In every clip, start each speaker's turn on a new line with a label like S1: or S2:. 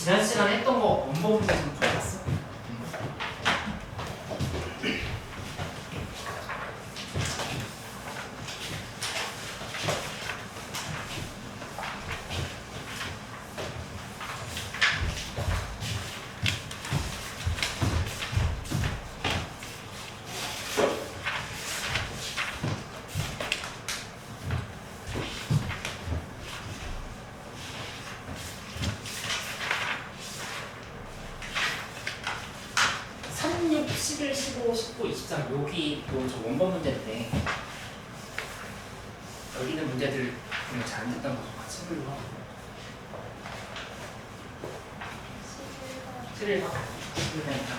S1: 지난 시간에 했던 거 원본 문제 좀 풀어봤어? 여기 저 원본 문제인데 여기 있는 문제들 잘 안 됐던 거 좀 같이 해보려고 하고 11번 11번이니까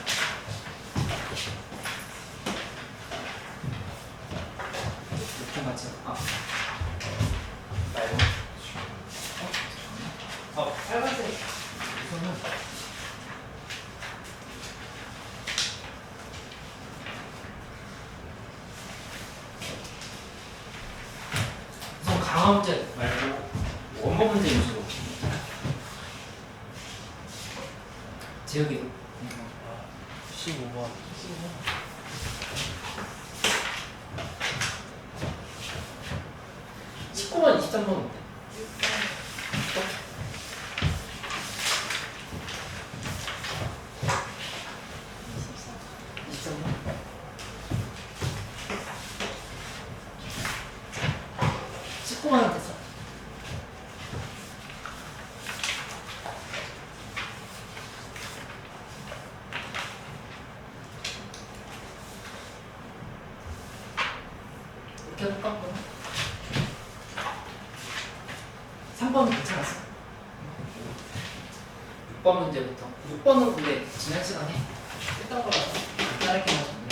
S1: 이렇게 같이 말고 빨간색 우선은 강화 문제 말고 원본 문제 위주로 재혁이
S2: 15번
S1: 19번 23번 어때? 23번 19번은 됐어. 이렇게 해볼까? 3번은 괜찮았어. 6번 문제부터. 6번은 근데 지난 시간에 했던 거라서 짧게만 정리.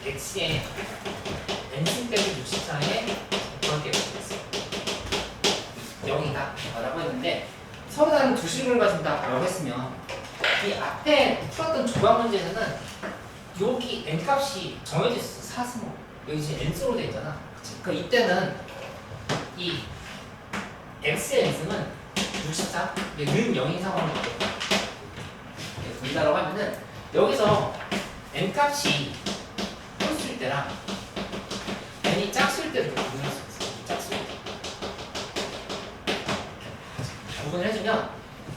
S1: x의 n승 빼기 64에 그렇게 됐어. 0이다 라고 했는데 서로 다른 두 식을 가진다 라고 했으면 이 앞에 풀었던 조각 문제에서는 여기 n 값이 정해져 있어. 사승으로 여기 이제 n수로 돼 있잖아. 그치? 그러니까 이때는 이 x의 n승은 64 는 0인 상황을 본다라고 하면은 여기서 n 값이 컸을 때랑 n이 작을 때를 구분할 수 있어. 작을 때 구분을 해주면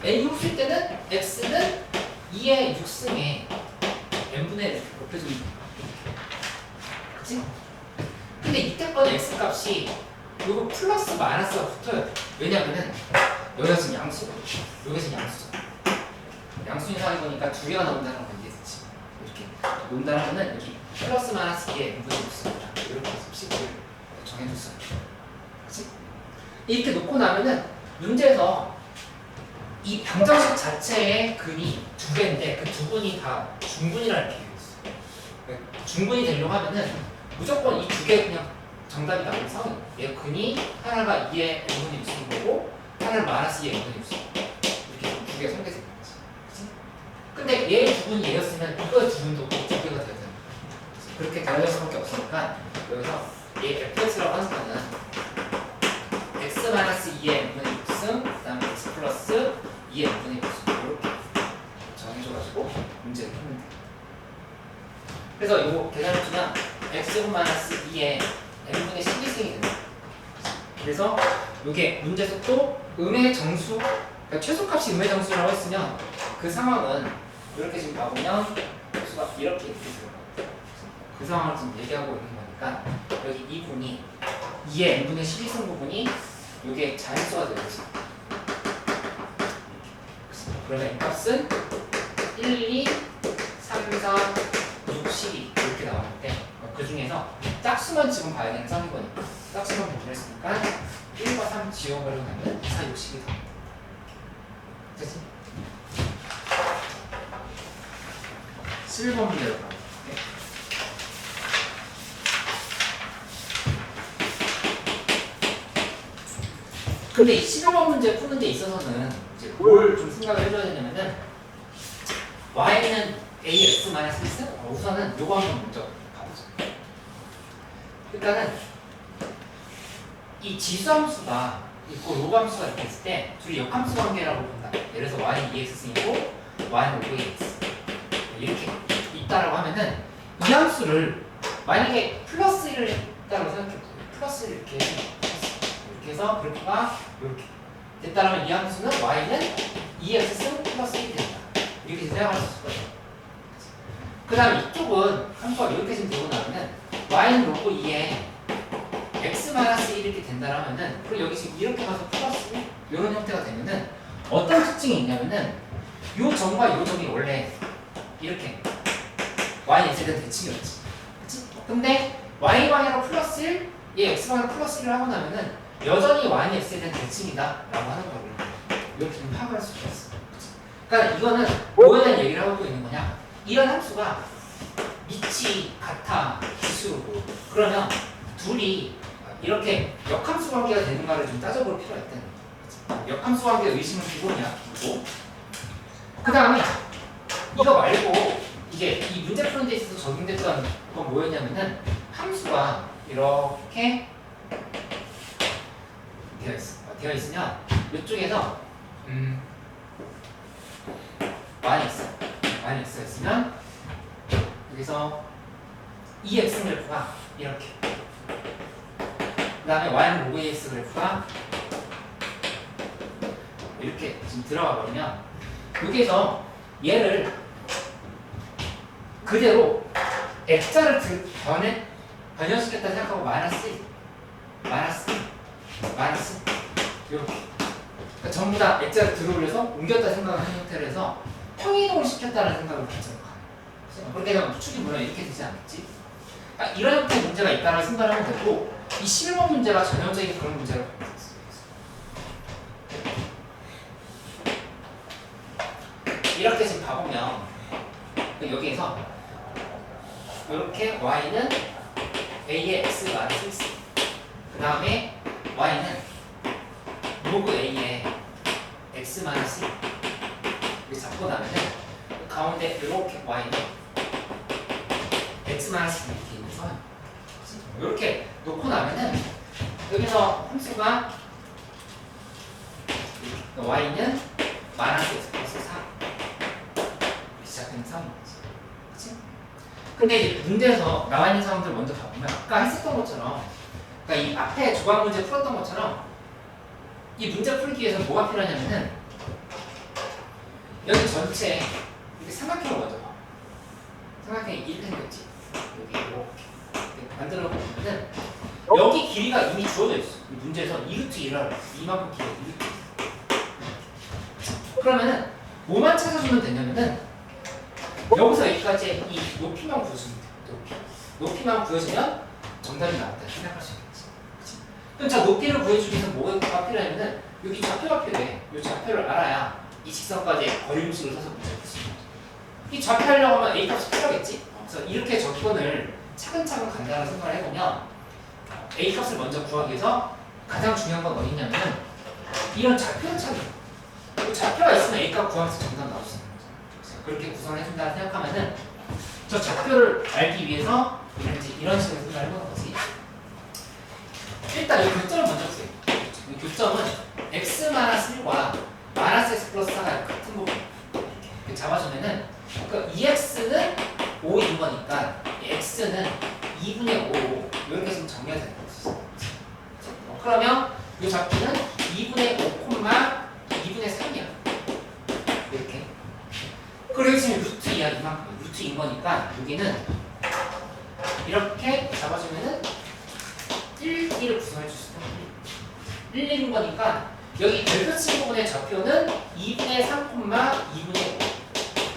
S1: n이 컸을 때는 x는 2의 6승에 n분의 1 곱해주는 거야. 그치? 근데 이때 거는 x 값이 요거 플러스 마이너스가 붙어야 돼. 왜냐면은 여기가 지금 양수거든. 여기가 지금 양수잖아. 양수인 상황이니까 두 개가 나온다는 건 이해했지. 이렇게 논다는 거는 여기 플러스 마이너스 2의 n분의 6승이다. 이렇게 식을 정해줬어요. 그치? 이렇게 놓고 나면은 문제에서 이 방정식 자체의 근이 두 개인데 그 두 분이 다 중분이라는 게 있어요. 중분이 되려고 하면은 무조건 이 두 개 그냥 정답이 나오는 상황이에요. 얘 근이 하나가 2의 n분의 6승인 거고 하나는 마이너스 2의 n분의 6승. 이렇게 두 개가 성계되는 거지. 그치? 근데 얘의 두 분이 얘였으면 이거의 두 분도 두 개가 되어야 되는 거야. 그렇게 되어야 할 수밖에 없으니까 여기서 얘 fx라고 하는 거는 x 마이너스 2의 n분의 6승 그 다음에 x 플러스 2의 n분의 6승 이렇게 정해줘가지고 문제를 풀면 돼. 그래서 이거 계산해주면 x 마이너스 2의 n분의 12승이 된다. 그래서 이게 문제에서 또 음의 정수, 그러니까 최소값이 음의 정수라고 했으면 그 상황은 이렇게 지금 가보면 수가 이렇게 들어가요. 그 상황을 지금 얘기하고 있는 거니까 여기 이 분이 2의 n분의 12승 부분이 이게 자연수가 되겠지. 그러면 n 값은 1, 2, 3, 4, 6, 12 이렇게 나오는데 그 중에서 짝수만 지금 봐야 되는 상인 거니까 짝수만 배분했으니까 1과 3 지워버리고 나면 4, 6, 12 더. 됐지? 11번 문제로 가볼게. 근데 이 11번 문제 푸는 데 있어서는 이제 뭘 좀 생각을 해줘야 되냐면은 y는 ax 마이너스 1? 우선은 요거 한번 먼저 가보자. 일단은 이 지수함수가 있고 요함수가 이렇게 있을 때 둘이 역함수 관계라고 본다. 예를 들어서 y는 2x승이고 y는 5x 이렇게 있다라고 하면은 이 함수를 만약에 플러스 1을 했다고 생각해보세요. 플러스 1 이렇게 해서 그래프가 이렇게 됐다라면 이 함수는 y는 2x승 플러스 1이 된다. 이렇게 생각할 수 있을 거예요. 그 다음 이쪽은 함수가 이렇게 지금 되고 나면은 y는 로고 2에 x-1 이렇게 된다라면은 그리고 여기 지금 이렇게 가서 플러스 1 이런 형태가 되면은 어떤 특징이 있냐면은 요 점과 요 점이 원래 이렇게 y x에 대한 대칭이었지. 그치? 근데 y 방향으로 플러스 1, 얘 x 방향으로 플러스 1을 하고 나면은 여전히 y x에 대한 대칭이다 라고 하는 거를 이렇게 좀 파악할 수 있어. 그러니까 이거는 뭐에 대한 얘기를 하고 있는 거냐? 이런 함수가 밑이 같아 기수로 그러면 둘이 이렇게 역함수 관계가 되는가를 좀 따져볼 필요가 있다는 거죠. 역함수 관계 의심은 기본이야. 기본. 그 다음에 이거 말고 이게 이 문제 푸는 데 있어서 적용됐던 건 뭐였냐면은 함수가 이렇게 되어 있으면 이쪽에서 많이 있으면 여기서 2x 그래프가 이렇게 그 다음에 y는 로그 ax 그래프가 이렇게 지금 들어가 버리면 여기에서 얘를 그대로 x자를 변형시켰다 생각하고 마이너스 이렇게 그러니까 전부 다 x자를 들어올려서 옮겼다 생각하는 형태로 해서 평이동을 시켰다는 생각을 가져요. 그렇게 되면 추측이 물론 이렇게 되지 않겠지? 그러니까 이런 형태의 문제가 있다는 생각을 하면 되고 이 11번 문제가 전형적인 그런 문제라고 볼 수 있어요. 이렇게 지금 봐보면 여기에서 이렇게 y는 a의 x 마이너스 x 그 다음에 y는 로그 a의 x 마이너스 이렇게 잡고 나면은 가운데 이렇게 y는 x 마이너스 이렇게 있는 선 이렇게 놓고 나면은 여기서 함수가 y는 마이너스 x 플러스 4 이렇게 시작되는 상황이지. 그치? 근데 이제 문제에서 나와 있는 상황들 먼저 봐보면 아까 했었던 것처럼 그러니까 이 앞에 조각 문제 풀었던 것처럼 이 문제 풀기 위해서 뭐가 필요하냐면은 여기 전체 이렇게 삼각형을 먼저 봐. 삼각형이 이렇게 생겼지. 여기 이렇게 만들어 보면은 여기 길이가 이미 주어져 있어. 이 문제에서 2루트 1을 이만큼 길이 2루트. 그러면은 뭐만 찾아주면 되냐면은 여기서 여기까지 이 높이만 구해주면 돼. 높이만 구해주면 정답이 나왔다 생각할 수 있겠지. 그치? 그럼 자 높이를 구해주기 위해서 뭐가 필요하냐면은 여기 좌표가 필요해. 이 좌표를 알아야 이 직선까지 거리 음식을 써서 문제를 풀 수 있는 거죠. 이 좌표하려고 하면 A 값이 필요하겠지. 그래서 이렇게 접근을 차근차근 간다는 생각을 해보면 A 값을 먼저 구하기 위해서 가장 중요한 건 어디냐면 이런 좌표를 찾는 거예요. 좌표가 있으면 A 값 구하면서 정답 나올 수 있는 거죠. 그렇게 구성을 해준다 생각하면은 저 좌표를 알기 위해서 이런 식으로 생각을 해보는 거지. 일단 이 교점을 먼저 보세요. 이 교점은 x-1과 마이너스 x 플러스 4가 같은 부분 이렇게 잡아주면은 그 2x는 5인 거니까 x는 2분의 5로 이렇게 지금 정리가 되는 거죠. 그러면 이 좌표는 2분의 5, 2분의 3이야. 이렇게. 그리고 지금 루트 2야 이만큼 루트인 거니까 여기는 이렇게 잡아주면은 1, 1을 구성해 줄 수 있는 1, 1인 거니까 여기 별표 친 부분의 좌표는 2분의 3, 2분의 5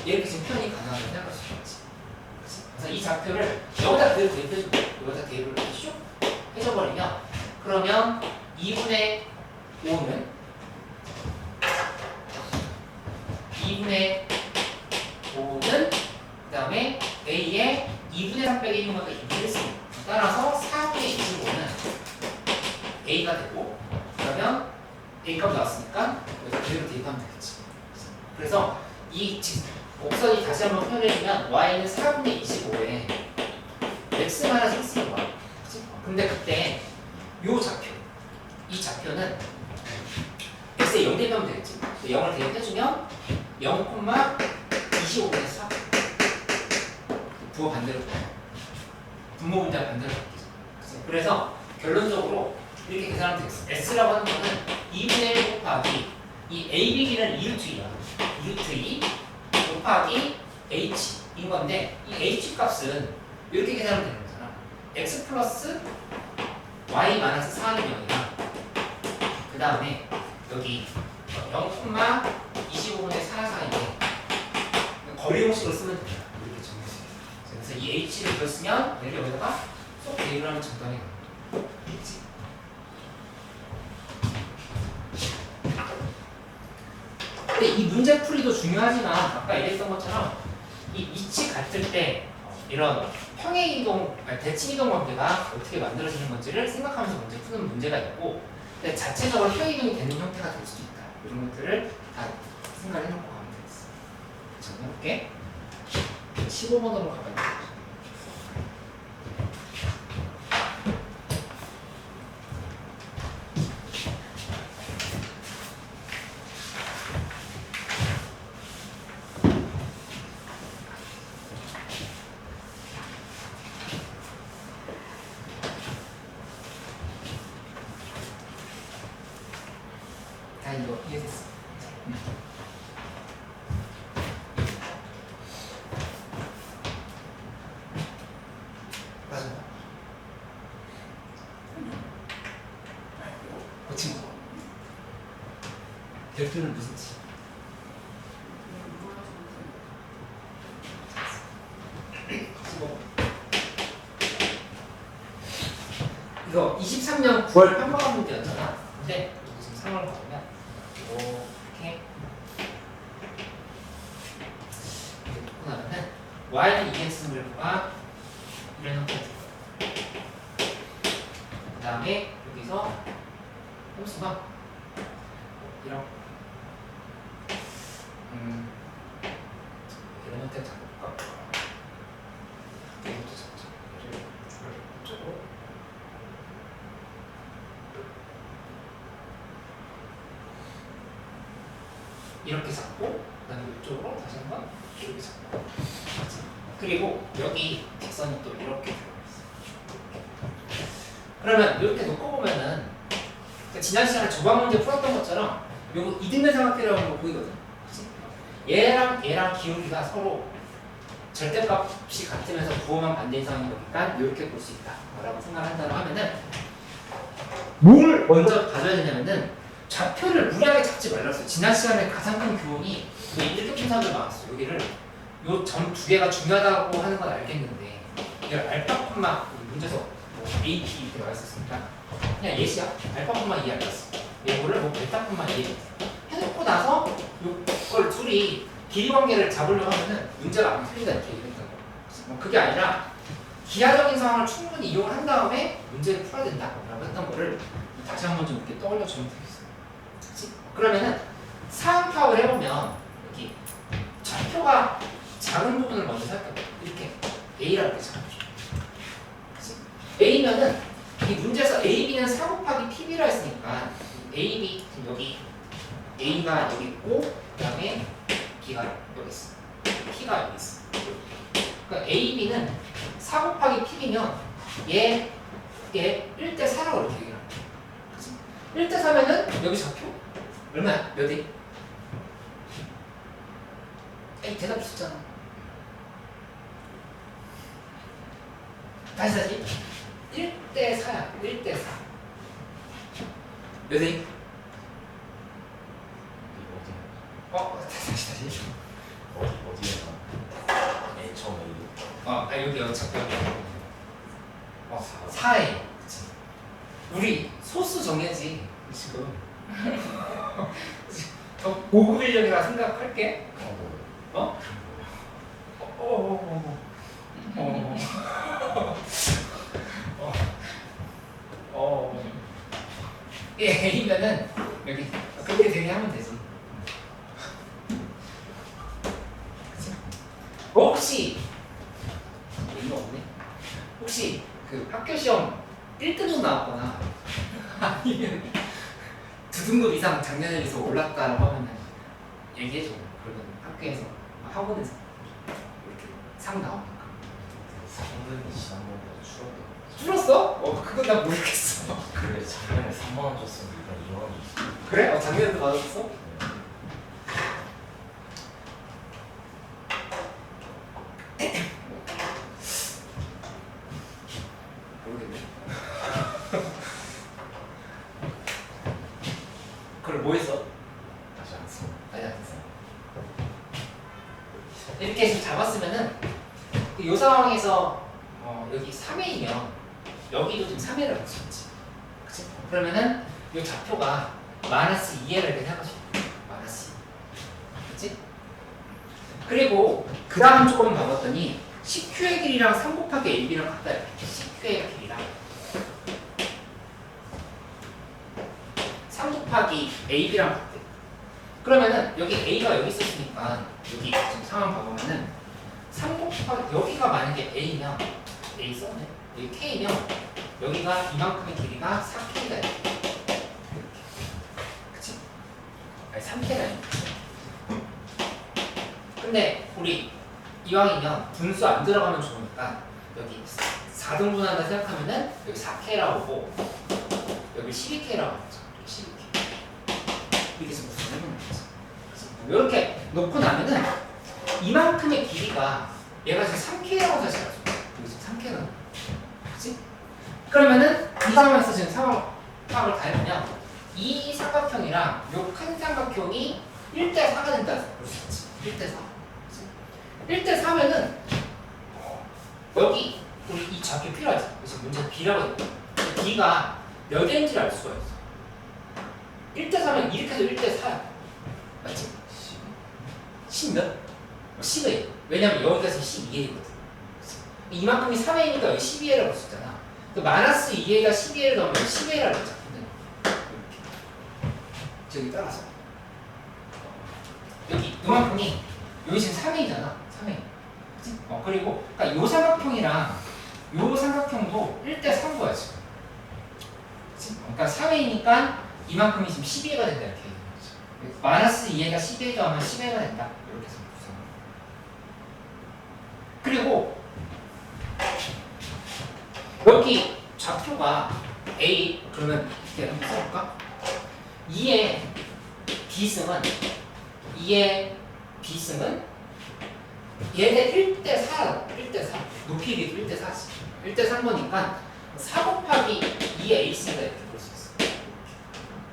S1: 이렇게 지금 표현이 가능하다고 생각할 수 있지. 그래서 이 좌표를 여기다 그대로 대입해주고 여기다 대입을 슉 해줘버리면 그러면 2분의 5는 2분의 5는 그 다음에 A의 2분의 3 빼기 1인 거니까 2분의 1습니다. 따라서 4분의 25는 A가 되고 그러면 A값 나왔으니까 여기다 그대로 대입하면 되겠지. 그래서 이 곡선이 다시 한번 표현해주면 y는 4분의 25에 x-x인 거야. 근데 그때 이 좌표는 0을 대입해주면 0,25분의 4 부호 반대로 분모 분자 반대로 바뀌죠. 그래서 결론적으로 이렇게 계산하면 되겠어. S라고 하는 거는 2분의 1 곱하기 이 AB기는 2루트 2야. 2루트 2 곱하기 H인 건데 이 H 값은 이렇게 계산하면 되는 거잖아. X 플러스 Y 마이너스 4는 0이야. 그 다음에 여기 0,25분의 4 사이에 거리 공식을 쓰면 됩니다. 이렇게 정해서. 그래서 이 H를 이걸 쓰면 얘를 여기다가 쏙 대입을 하면 정답이 나옵니다. 그렇지? 근데 이 문제 풀이도 중요하지만 아까 얘기했던 것처럼 이 위치 같을 때 이런 평행 이동, 아니 대칭 이동 관계가 어떻게 만들어지는 건지를 생각하면서 문제 푸는 문제가 있고, 근데 자체적으로 평행 이동이 되는 형태가 될 수도 있다. 이런 것들을 다 생각해 놓고 가면 되겠어. 정리해볼게. 15번으로 가봐요. 다 이거 이해됐어. 맞아. 고친 거. 별표는 무슨 지? 이거 23년 9월 평가관 문제였잖아. 근데 지금 상황을 보면 이렇게 놓고 나면은 y는 2x 그래프가 이런 형태가 될 거야. 그 다음에 여기서 함수가 이런 이런 형태를 잡을까? 이것도 잡자. 얘를 이쪽으로 이렇게 잡고 그다음에 이쪽으로 다시 한번 이렇게 잡고 그리고 여기 직선이 또 이렇게 들어가 있어. 그러면 이렇게 놓고 보면은 지난 시간에 조각 문제 풀었던 것처럼 요거 이등변 삼각대라고 하는 거 보이거든. 그치? 얘랑 기울기가 서로 절대값이 같으면서 부호만 반대인 상황인 거니까 이렇게 볼 수 있다라고 생각한다고 하면은 뭘 먼저 가져야 되냐면은 좌표를 무리하게 잡지 말랐어요. 지난 시간에 가장 큰 교훈이 이렇게 푼 사람들 많았어요. 여기를 요 점 두 개가 중요하다고 하는 건 알겠는데 이걸 알파 콤마 문제에서 뭐 AP 이렇게 말했었으니까 그냥 예시야. 알파 콤마 2 알았어. 이거를 뭐 베타 콤마 2 해놓고 나서 이걸 둘이 길이 관계를 잡으려고 하면은 문제가 안 풀린다 이렇게 얘기했던 거. 뭐 그게 아니라 기하적인 상황을 충분히 이용을 한 다음에 문제를 풀어야 된다라고 했던 거를 다시 한번 좀 이렇게 떠올려 주면 되겠어요. 그치? 그러면은 사항파악을 해보면 여기 좌표가 작은 부분을 먼저 살펴봐. 이렇게 A라고 이렇게 잡아줘. A면은 이 문제에서 AB는 4 곱하기 PB라 했으니까 AB 지금 여기 A가 여기 있고 그 다음에 B가 여기 있어. P가 여기 있어. 그러니까 AB는 4 곱하기 PB면 얘 1대 4라고 이렇게 얘기를 합니다. 1대 4면은 여기 좌표 얼마야? 몇 에? 에이 대답 주잖아. 다시 1대 4야. 1대 4 몇 에? 다시
S3: 어디에서? 네, 처음에
S1: 여기 어차피 여기 4에 그치. 우리 소수 정해지 지금 더 고급 인력이라 생각할게. A면은 여기 그렇게 되게 하면 되지. 그치? 혹시 이거 없네? 혹시 그 학교 시험 1등급 나왔거나 아니면 2등급 이상 작년에 비해서 올랐다라고 하면 얘기해줘. 그러면 학교에서 학원에서 이렇게 상 나오니까.
S3: 상금이 지난번보다 줄었다.
S1: 줄었어? 그건 나 모르겠어.
S3: 그래 작년에 3만 원 줬으면 이번 2만 원이 있어.
S1: 그래? 작년에도 받았어? 모르겠네. 그걸 뭐 했어?
S3: 다시 안 써.
S1: 아니 안 했어. 이렇게 해서 잡았으면은 이 상황에서 여기 3회이면 여기도 지금 3회라고 했었지. 그치? 그러면은 이 좌표가 마이너스 2회를 이렇게 생각하시면 돼. 마이너스 2. 그치? 그리고 그 다음 조금 봐봤더니 CQ의 길이랑 3 곱하기 AB랑 같다. CQ의 길이랑 3 곱하기 AB랑 같대. 그러면은 여기 A가 여기 있었으니까 여기 지금 상황 봐보면은 3 곱하기 여기가 만약에 A면 A 썼네. 여기 K면 여기가 이만큼의 길이가 4K가 이렇게. 그치? 아니 3K가 이렇게. 근데 우리 이왕이면 분수 안 들어가면 좋으니까 여기 4등분한다 생각하면은 여기 4K라고 보고 여기 12K라고 하죠. 12K. 이렇게 해서 무슨 해보는 거지. 이렇게 놓고 나면은 이만큼의 길이가 얘가 지금 3K라고 사실 알죠. 여기 지금 3K가. 그치? 그러면은 이 상황에서 지금 파악을 다 해보면 이 삼각형이랑 요 큰 삼각형이 1대4가 된다. 볼 수 있지. 1대4. 1대4면은 여기 우리 이 좌표 필요하지. 그래서 문제는 B라고 했고 B가 몇 개인지를 알 수가 있어. 1대4면 이렇게 해서 1대4야. 맞지? 10 몇? 10회. 왜냐면 여기까지 12회이거든. 이만큼이 3회니까 여기 12회라고 할 수 있잖아. 그 마이너스 2회가 12회를 넣으면 10회라고 했잖아. 이렇게. 저기 따라서. 여기 이만큼이 여기 지금 3회이잖아. 3회. 그치? 그리고 그러니까 요 삼각형이랑 요 삼각형도 1대3 거야 지금. 그치? 그러니까 3회이니까 이만큼이 지금 12회가 된다 이렇게 얘기하는 거지. 마이너스 2회가 12회 더하면 10회가 된다. 이렇게 해서 구성을. 그리고 여기 좌표가 A 그러면 이렇게 한번 써볼까? 2의 B승은 얘네 1대4 높이 비도 1대4지 1대3 거니까 4 곱하기 2의 A승이다 이렇게 볼 수 있어.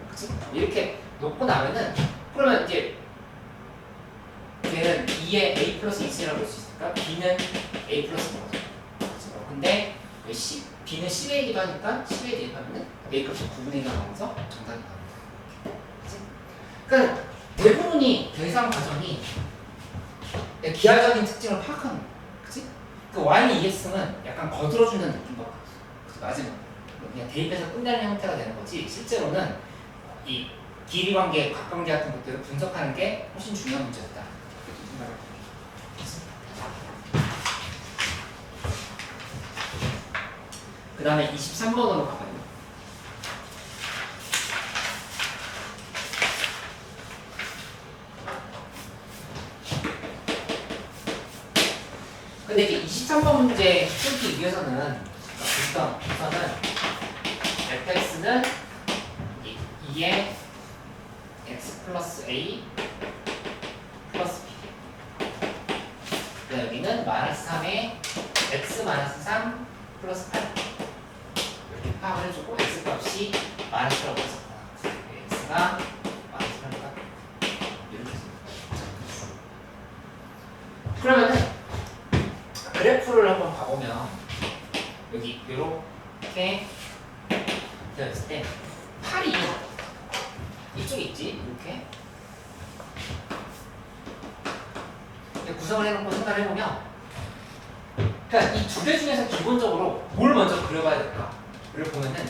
S1: 그치? 이렇게 놓고 나면은 그러면 이제 얘는 2의 A 플러스 2C라고 볼 수 있으니까 B는 A 플러스 1거죠. 근데 B는 10A이기도 하니까 10A에 대입하면은 A 값이 9분의 1가 나오면서 정답이 나옵니다. 그치? 그러니까 대부분이 대상 과정이 기하적인 특징을 파악하는 거야. 그치? 그 Y는 EX는 약간 거들어주는 느낌밖에 없어. 그래서 마지막 그냥 대입해서 끝내는 형태가 되는 거지 실제로는 이 길이 관계, 각관계 같은 것들을 분석하는 게 훨씬 중요한 문제였다. 이렇게 생각을 합니다. 그 다음에 23번으로 가봐요. 근데 이제 23번 문제 풀기 위해서는 우선은 fx는 2의 x 플러스 a 플러스 b 그다음 여기는 마이너스 3의 x 마이너스 3 플러스 8 이렇게 파악을 해주고 x 값이 마이너스라고 해서 x가 마이너스 8가 이렇게 해서 그러면은 그래프를 한번 봐보면 여기 이렇게 되어 있을 때 팔이 이쪽에 있지 이렇게 구성을 해놓고 생각을 해보면 그러니까 이 두 개 중에서 기본적으로 뭘 먼저 그려봐야 될까를 보면은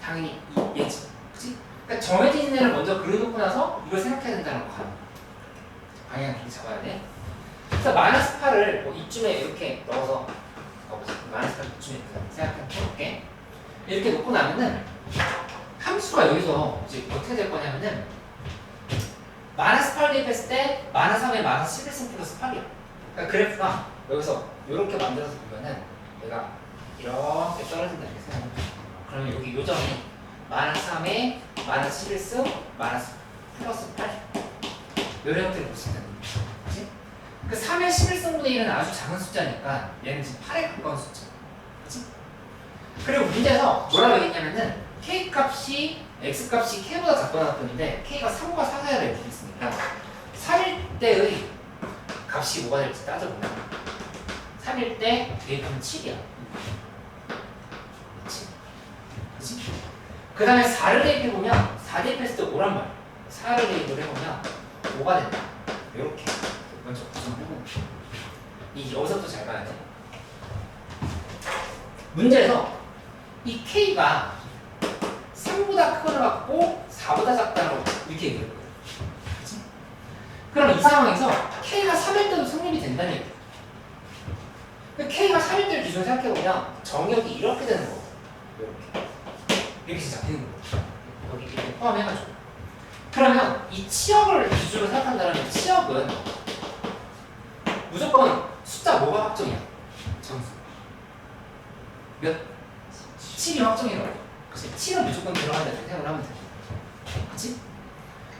S1: 당연히 얘지 그치? 그러니까 정해져 있는 애를 먼저 그려놓고 나서 이걸 생각해야 된다는 거 방향을 이렇게 잡아야 돼. 그래서 마이너스 8을 뭐 이쯤에 이렇게 넣어서 마이너스 8 이쯤에 생각해볼게. 이렇게 놓고 나면은 함수가 여기서 이제 어떻게 될 거냐면은 마이너스 8 대입했을 때 마이너스 3에 마이너스 11승 플러스 8이야. 그러니까 그래프가 여기서 이렇게 만들어서 보면은 얘가 이렇게 떨어진다 이렇게 생각하면 돼. 그러면 여기 요점이 마이너스 3에 마이너스 11승 마이너스 플러스 8 이런 형태를 볼 수 있다는 거지. 그치? 그 3의 11승분의 1은 아주 작은 숫자니까 얘는 지금 8에 가까운 숫자. 그치? 그리고 문제에서 뭐라고 얘기했냐면은 k 값이 x 값이 k보다 작거나 같은데 k가 3과 4사이로 이렇게 있으니까 3일 때의 값이 뭐가 될지 따져보면 3일 때 대입하면 7이야. 그치? 그치? 그 다음에 4를 대입해보면 4 대입했을 때 5란 말이야. 4를 대입을 해보면 5가 된다. 이렇게 먼저 구성을 해보는 거야. 이 여기서부터 잘 봐야 돼. 문제에서 이 k가 3보다 크거나 같고 4보다 작다라고 이렇게 얘기를 했거든. 그치? 그럼 이 상황에서 k가 3일 때도 성립이 된다는 얘기야. k가 3일 때를 기준으로 생각해보면 정역이 이렇게 되는 거고 이렇게 잡히는 거고 여기 이렇게 포함해가지고 그러면 이 치역을 기준으로 생각한다면 치역은 무조건 숫자 뭐가 확정이야? 정수 몇? 7이 확정이라고. 그치? 7은 무조건 들어간다 이렇게 생각을 하면 돼. 그치?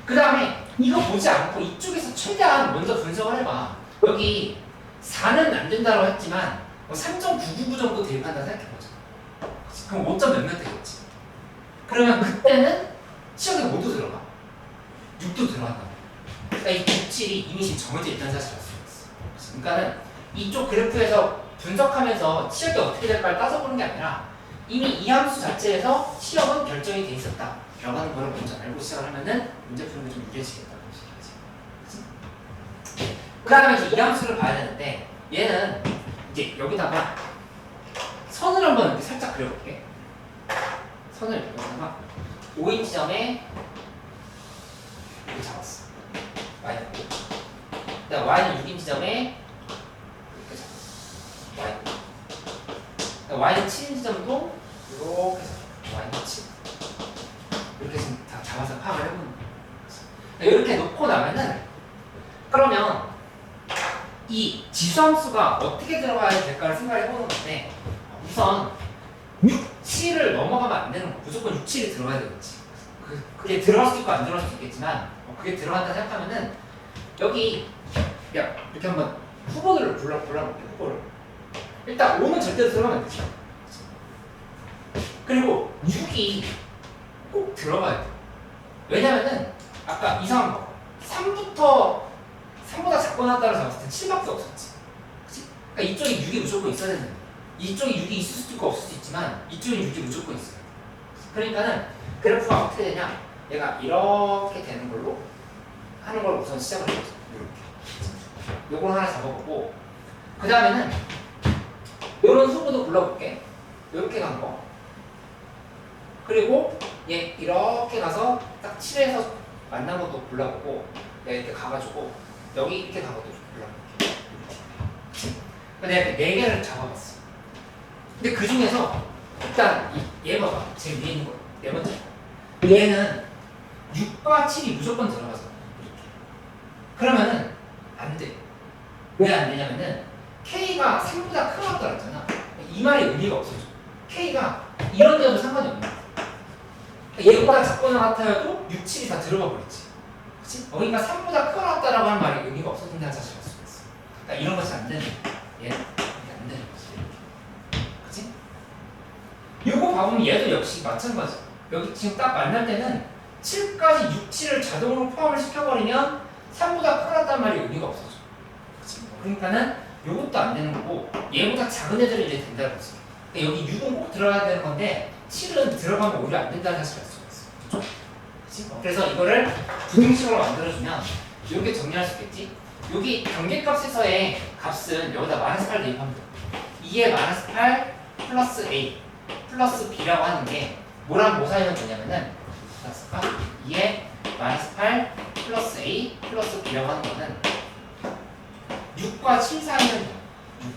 S1: 그 다음에 이거 보지 않고 이쪽에서 최대한 먼저 분석을 해봐. 여기 4는 안 된다고 했지만 3.999 정도 대입한다 생각해보자. 그치? 그럼 5점 몇몇 되겠지. 그러면 그때는 치역에 모두 들어가. 6도 들어간다. 그러니까 이 97이 이미 지금 정해져 있다는 사실을 알 수 있어. 그러니까는 이쪽 그래프에서 분석하면서 치역이 어떻게 될까를 따져보는 게 아니라 이미 이 함수 자체에서 치역은 결정이 돼 있었다 라고 하는 걸 먼저 알고 시작을 하면은 문제 푸는 게 좀 유리해지겠다는 식이지. 그 다음에 이제 이 함수를 봐야 되는데 얘는 이제 여기다가 선을 한번 이렇게 살짝 그려볼게. 선을 여기다가 5인 지점에 이렇게 잡았어. y는 5. 그다음 y는 6인 지점에 이렇게 잡았어. y는 7인 지점도 이렇게 잡았어. y는 7. 이렇게 지금 다 잡아서 파악을 해보는 거야. 이렇게 놓고 나면은 그러면 이 지수함수가 어떻게 들어가야 될까를 생각을 해보는 건데 우선 6, 7을 넘어가면 안 되는 거. 무조건 6, 7이 들어가야 되겠지. 그게 들어갈 수도 있고 안 들어갈 수도 있겠지만 그게 들어간다 생각하면은 여기 야 이렇게 한번 후보들을 골라볼게. 후보를 일단 5는 절대로 들어가면 안 되지. 그리고 6이 꼭 들어가야 돼. 왜냐면은 아까 이상한 거 3보다 작거나 같다고 잡았을 때 7밖에 없었지. 그치? 그러니까 이쪽에 6이 무조건 있어야 되는데 이쪽에 6이 있을 수도 있고 없을 수도 있지만 이쪽에 6이 무조건 있어요. 그러니까는 그래프가 어떻게 되냐? 얘가 이렇게 되는 걸로 하는 걸 우선 시작을 해보자. 이렇게. 요걸 하나 잡아보고 그 다음에는 요런 후보도 골라볼게. 이렇게 간 거. 그리고 얘 이렇게 가서 딱 7에서 만난 것도 골라보고 내가 이렇게 가가지고 여기 이렇게 가고도 골라볼게. 내가 이렇게 4개를 잡아봤어. 근데 그 중에서 일단 얘 봐봐. 지금 위에 있는 거. 네 번째. 얘는 6과 7이 무조건 들어가서 이렇게. 그러면은 안 돼. 왜 안 되냐면은 K가 3보다 크다고 그랬잖아. 이 말의 의미가 없어져. K가 이런 데도 상관이 없는 거야. 얘보다 작거나 같아도 6, 7이 다 들어가 버렸지. 그치? 그러니까 3보다 크거나 같다라고 하는 말이 의미가 없어진다는 사실을 알 수가 있어. 그러니까 이런 것이 안 되는 거야. 얘는 안 되는 거지. 그치? 이거 봐보면 얘도 역시 마찬가지. 여기 지금 딱 만날 때는 7까지 6, 7을 자동으로 포함을 시켜버리면 3보다 크다는 말이 의미가 없어져. 그치? 그러니까는 이것도 안 되는 거고 얘보다 작은 애들은 이제 된다는 거지. 그러니까 여기 6은 꼭 들어가야 되는 건데 7은 들어가면 오히려 안 된다는 사실을 알 수가 있어. 그렇죠? 그치? 그래서 이거를 부등식으로 만들어주면 이렇게 정리할 수 있겠지? 여기 관계값에서의 값은 여기다 마이너스 8 대입하면 돼. 2에 마이너스 8 플러스 A 플러스 B라고 하는 게 뭐랑 뭐 사이면 되냐면은 2에 마이너스 8 플러스 A 플러스 B라고 하는 거는 6과 7 사이면 돼.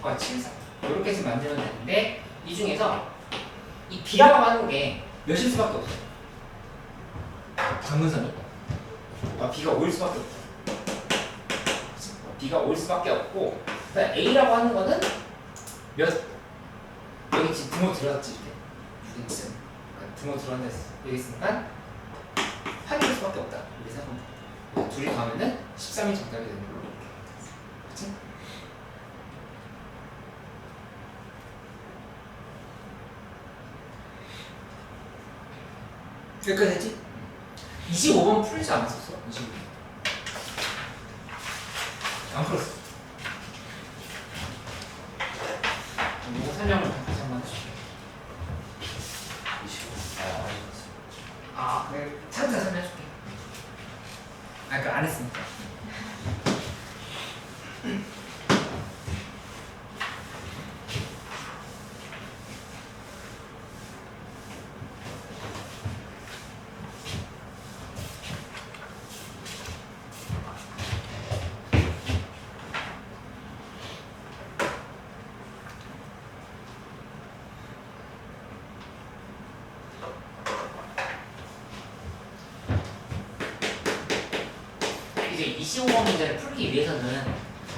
S1: 6과 7 사이 이렇게 해서 만들면 되는데 이 중에서 이 B라고 하는 게 몇일 수밖에 없어요. 정근선이 b가 5일 수밖에 없다. b가 5일 수밖에 없고, 그러니까 a라고 하는 거는 몇 여기 지금 등호 들어갔지 이렇게 6인치 등호 들어갔는데 여기 있으니까 8일 수밖에 없다. 이렇게 생각하면 돼. 둘이 가면은 13이 정답이 되는 걸로. 그치? 여기까지 했지? 25번 풀지 않았었어? 25번. 안 풀었어. 이거 설명을 다시 한번 해줄게.
S3: 25. 아, 아니었어.
S1: 아, 그래. 차근차근 설명해줄게. 아, 그러니까 안 했으니까. 이제 25번 문제를 풀기 위해서는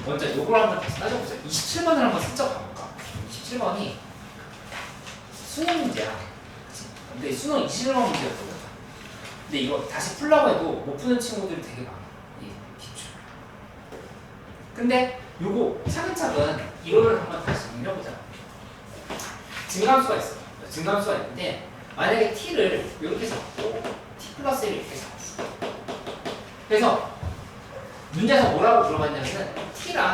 S1: 먼저 요걸 한번 다시 따져보자. 27번을 한번 슬쩍 가볼까? 27번이 수능 문제야. 그치? 근데 수능 21번 문제였거든. 근데 이거 다시 풀라고 해도 못 푸는 친구들이 되게 많아. 이 기출. 근데 요거 차근차근 이거를 한번 다시 정리해보자. 증감수가 있어. 증감수가 있는데 만약에 t를 이렇게 잡고 t 플러스 1을 이렇게 잡고 그래서 문제에서 뭐라고 물어봤냐면은 t랑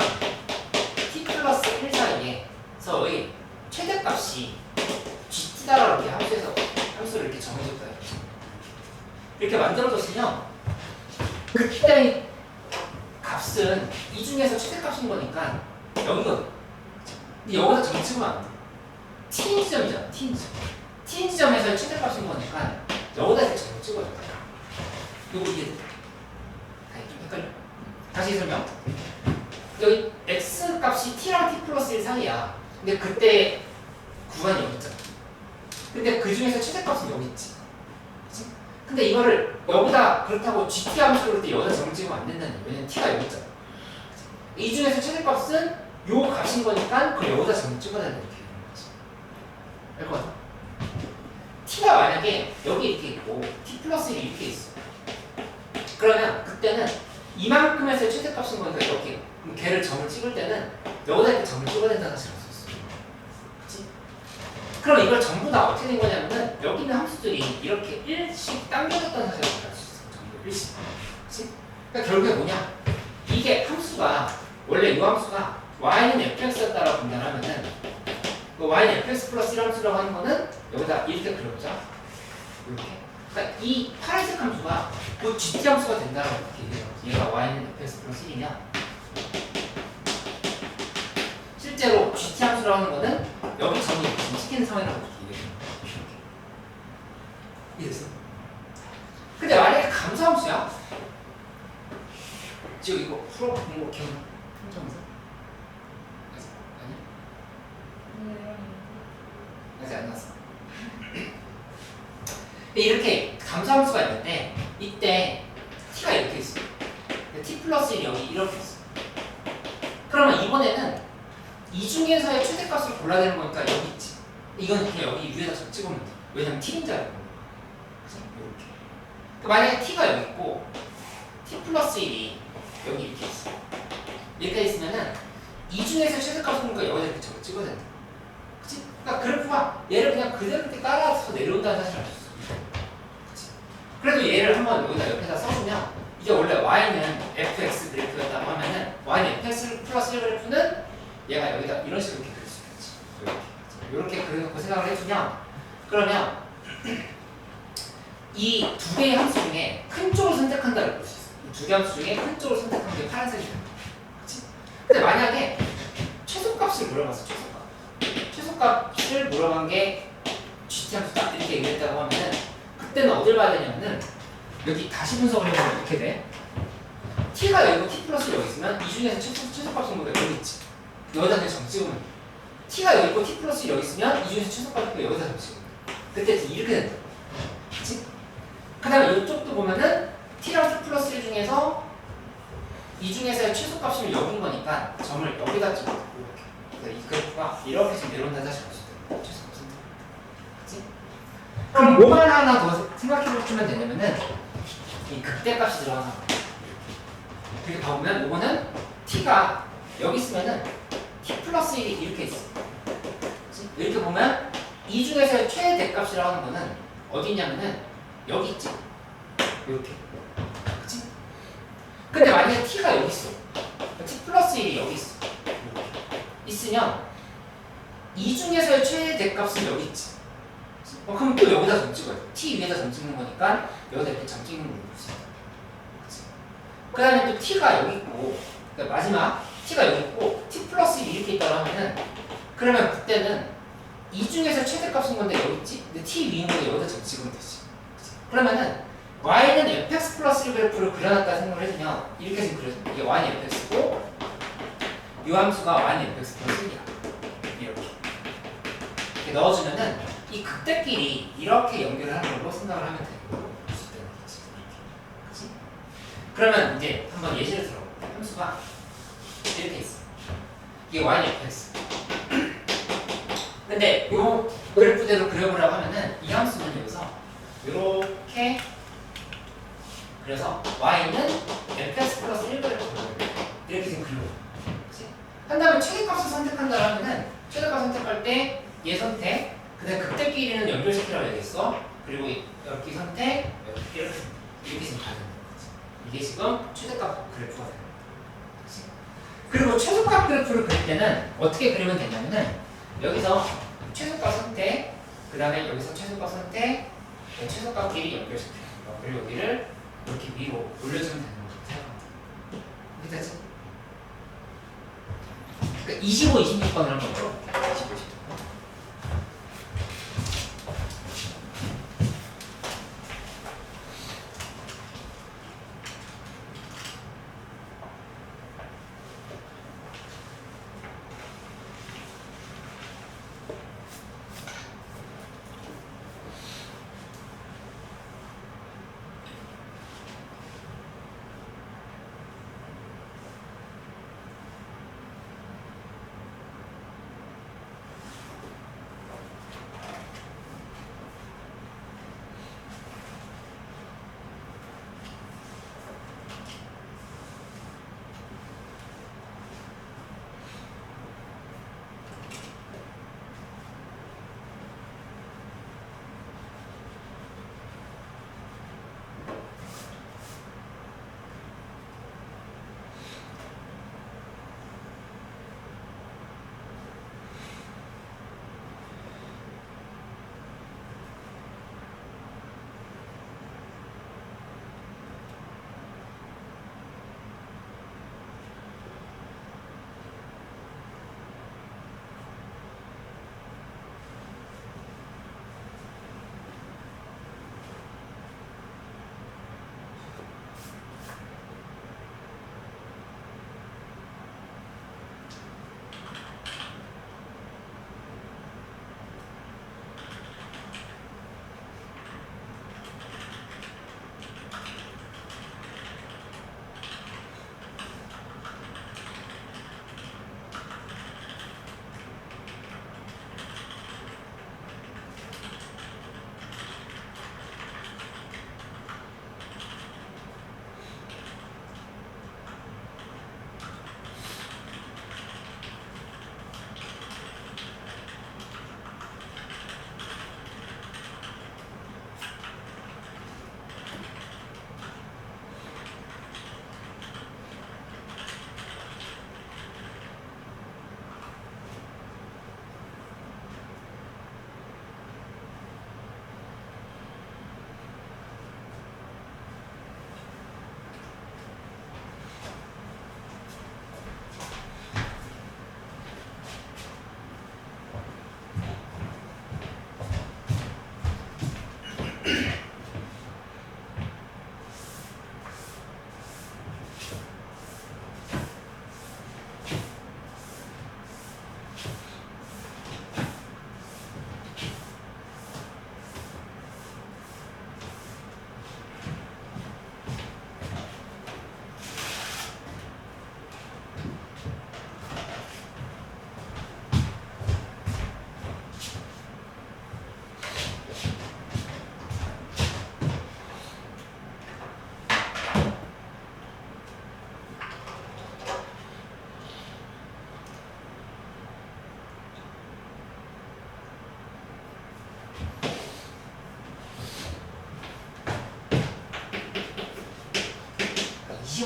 S1: t 플러스 1 사이에서 여기 최대값이 gt다라고 이렇게 함수를 이렇게 정해줬다. 이렇게 만들어줬으면 그때 값은 이 중에서 최대값인 거니까 여기거든. 근데 여기서 점 찍으면 안 돼. t인 지점이잖아. t인 지점에서 최대값인 거니까 여기다 이렇게 점을 찍어야 돼. 이거 이해돼? 좀 헷갈려. 다시 설명. 여기 x 값이 t랑 t 플러스 1 사이야. 근데 그때 구간이 여기 있잖아. 근데 그 중에서 최대값은 여기 있지. 그치? 근데 이거를 여기다 그렇다고 gt 함수를 볼 때 여기다 점 찍으면 안 된다는 거야. 왜냐면 t가 여기 있잖아. 이 중에서 최대값은 요 값인 거니까 그걸 여기다 점 찍어야 된다. 이렇게 되는 거지. 알 것 같아? t가 만약에 여기 이렇게 있고 t 플러스 1이 이렇게 있어. 그러면 그때는 이만큼에서의 최대값인 거니까 이렇게 그럼 걔를 점을 찍을 때는 여기다 이렇게 점을 찍어야 된다는 사실을 알 수 있어. 그치? 그럼 이걸 전부 다 어떻게 된 거냐면은 여기 있는 함수들이 이렇게 1씩 당겨졌다는 사실을 알 수 있어. 전부 1씩. 그치? 그러니까 결국에 뭐냐? 이게 함수가 원래 이 함수가 y는 fx였다라고 본다면은 그 y는 fx 플러스 1 함수라고 하는 거는 여기다 이렇게 그려보자. 이렇게. 그러니까 이 파란색 함수가 그 gt 함수가 된다라고 이렇게 얘기해요. 얘가 y는 fx 플러스 1이냐? 실제로 gt 함수라고 하는 거는 여기 점이 지금 찍히는 상황이라고 이렇게 얘기해요. 이해됐어? 근데 만약에 감소함수야? 지금 이거 풀어본 거 기억나? 함수함수? 아직 안 나왔어. 이렇게 감소함수가 있는데 이때 t가 이렇게 있어. t 플러스 1이 여기 이렇게 있어. 그러면 이번에는 이 중에서의 최대값을 골라야 되는 거니까 여기 있지. 이건 그냥 여기 위에다 점 찍으면 돼. 왜냐면 t인 줄 알고. 그래서 이렇게. 만약에 t가 여기 있고 t 플러스 1이 여기 이렇게 있어. 이렇게 있으면은 이 중에서 최대값을 보니까 여기다 이렇게 점을 찍어야 된다. 그치? 그러니까 그래프가 얘를 그냥 그대로 이렇게 따라서 내려온다는 사실을 알 수 있어. 그치? 그래도 얘를 한번 여기다 옆에다 써주면 이게 원래 y는 fx 그래프였다고 하면은 y는 fx 플러스 1 그래프는 얘가 여기다 이런 식으로 이렇게 그릴 수 있지. 이렇게 그려놓고 생각을 해주면 그러면 이 두 개의 함수 중에 큰 쪽을 선택한다를 볼 수 있어. 이 두 개 함수 중에 큰 쪽을 선택한 게 파란색이 되는 거야. 그치? 근데 만약에 최소값을 물어봤어. 최소값을 물어본 게 gt 함수다 이렇게 얘기했다고 하면은 그때는 어딜 봐야 되냐면은 여기 다시 분석을 해보면 이렇게 돼. t가 여기고 t 플러스 여기 있으면 이 중에서 최소값인 거가 여기 있지. 여기다 그냥 점 찍으면 돼. t가 여기 있고 t 플러스 여기 있으면 이 중에서 최소값인 거 여기다 점 찍으면 돼. 그때 이렇게 된다. 그치? 그 다음에 이쪽도 보면은 t t랑 t 플러스 1 중에서 이 중에서의 최소값이 여기인 거니까 점을 여기다 찍고 이렇게. 이 그래프가 이렇게 지금 내려온다 다시 볼수 있어요. 최소값은. 그치? 그럼 뭐만 하나 더 생각해 보시면 되냐면은 이 극대값이 들어가는 거예요. 그렇게 봐보면 요거는 t가 여기 있으면은 t 플러스 1이 이렇게 있어. 그치? 이렇게 보면 이 중에서의 최대값이라고 하는 거는 어디 있냐면은 여기 있지. 이렇게. 그치? 근데 만약에 t가 여기 있어. t 플러스 1이 여기 있어. 이렇게. 있으면 이 중에서의 최대값은 여기 있지. 그럼 또 여기다 점 찍어야 돼. t 위에다 점 찍는 거니까 여기다 이렇게 점 찍는 걸 볼 수 있다. 그치? 그 다음에 또 t가 여기 있고, 그러니까 마지막 t가 여기 있고 t 플러스 1이 이렇게 있다고 하면은 그러면 그때는 이 중에서 최대값인 건데 여기 있지? 근데 t 위인 건데 여기다 점 찍으면 되지. 그치? 그러면은 y는 fx 플러스 1 그래프를 그려놨다 생각을 해주면 이렇게 지금 그려집니다. 이게 y는 fx고 이 함수가 y는 fx 플러스 1이야. 이렇게 넣어주면은 이 극대끼리 이렇게 연결을 하는 걸로 생각을 하면 돼요. 그치? 그러면 이제 한번 예시를 들어볼게요. 함수가 이렇게 있어. 이게 y는 fx. 근데 요 그래프대로 그려보려고 하면은 이 함수는 여기서 이렇게 그래서 y는 fx 플러스 1 그래프를 이렇게 지금 그려요. 그치? 한 다음에 최대값을 선택한다 하면은 최대값 선택할 때 얘 선택, 그 다음에 극대끼리는 연결시키라고 얘기했어. 그리고 여기 선택, 여기 이렇게 지금 가야 되는 거지. 이게 지금 최대값 그래프가 되는 거야. 그치? 그리고 최소값 그래프를 그릴 때는 어떻게 그리면 되냐면은 여기서 최소값 선택, 그 다음에 여기서 최소값 선택, 최소값끼리 연결시켜요. 그리고 여기를 이렇게 위로 올려주면 되는 거죠. 생각합니다. 이렇게 되지? 그러니까 25, 26번을 한번 풀어볼게요. 25, 26번.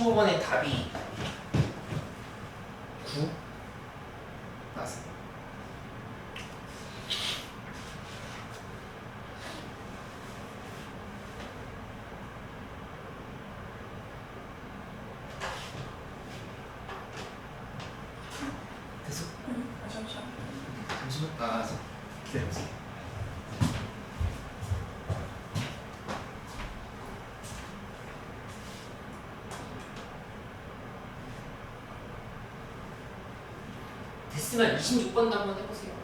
S1: 25번의 답이 9 나왔습니다. 됐어? 잠시만 나가서 기다려보세요. 됐으면 26번도 한번 해보세요.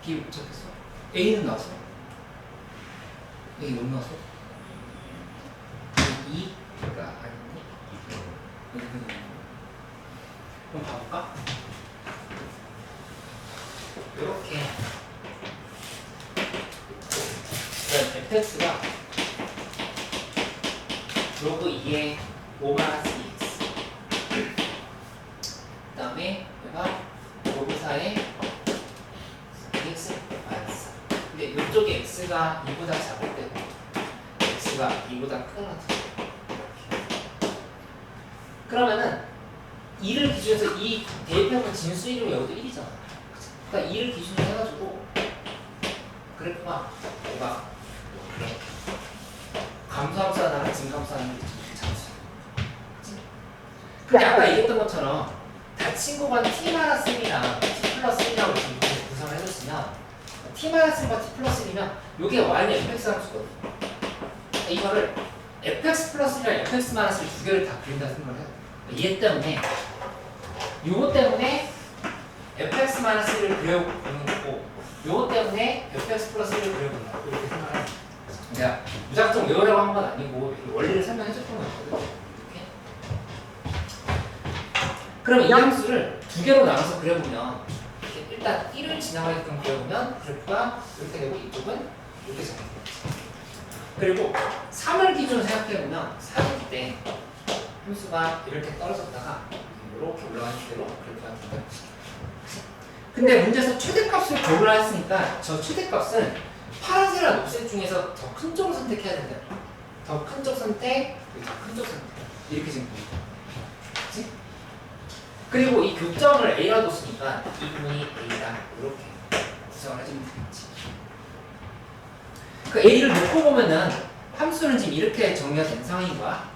S1: B 도착했어. A는 나왔어. A 못 나왔어. 2가 아닌데. 그럼 봐볼까? 이렇게 fx가 로그 2의 5 마이너스 2x 그 다음에 얘가 로그 4의 2x 마이너스 4 근데 이쪽에 x가 2보다 작을 때고 x가 2보다 크거나 그러면은 2를 기준해서 이 대입해본 진수 이름이 여기도 1이잖아. 그러니까 2를 기준으로 해가지고 그래프가 뭐가 감소함수 하나랑 증감수 하나를 잡았어. 근데 아까 얘기했던 것처럼 닫힌 구간 t-1이랑 t 플러스 1이라고 구성을 해줬으면 t-1과 t 플러스 1이면 이게 y는 fx 함수거든. 이거를 fx 플러스 1이랑 fx 마이너스 1 두 개를 다 그린다 생각을 해요. 얘 때문에 요거 때문에 fx-1을 그려보는 거고 요거 때문에 fx 플러스 1을 그려보는 거 이렇게 생각을 해요. 내가 무작정 외우라고 한 건 아니고 원리를 설명해 줬던 거거든. 이렇게. 그럼 이 함수를 두 개로 나눠서 그려보면 이렇게 일단 1을 지나가게끔 그려보면 그래프가 이렇게 되고 이쪽은 이렇게 정해져. 그리고 3을 기준으로 생각해보면 3일 때 함수가 이렇게 떨어졌다가 이렇게 올라가는 대로 그래프가 된다고 보시죠. 근데 문제에서 최대값을 고르라 했으니까 저 최대값은 파란색이랑 녹색 중에서 더 큰 쪽을 선택해야 된다. 더 큰 쪽 선택, 더 큰 쪽 선택 이렇게 지금 보이죠. 그치? 그리고 이 교점을 A라 뒀으니까 이 부분이 A다 이렇게 구성을 해주면 되겠지. 그 A를 놓고 보면은 함수는 지금 이렇게 정리가 된 상황인 거야.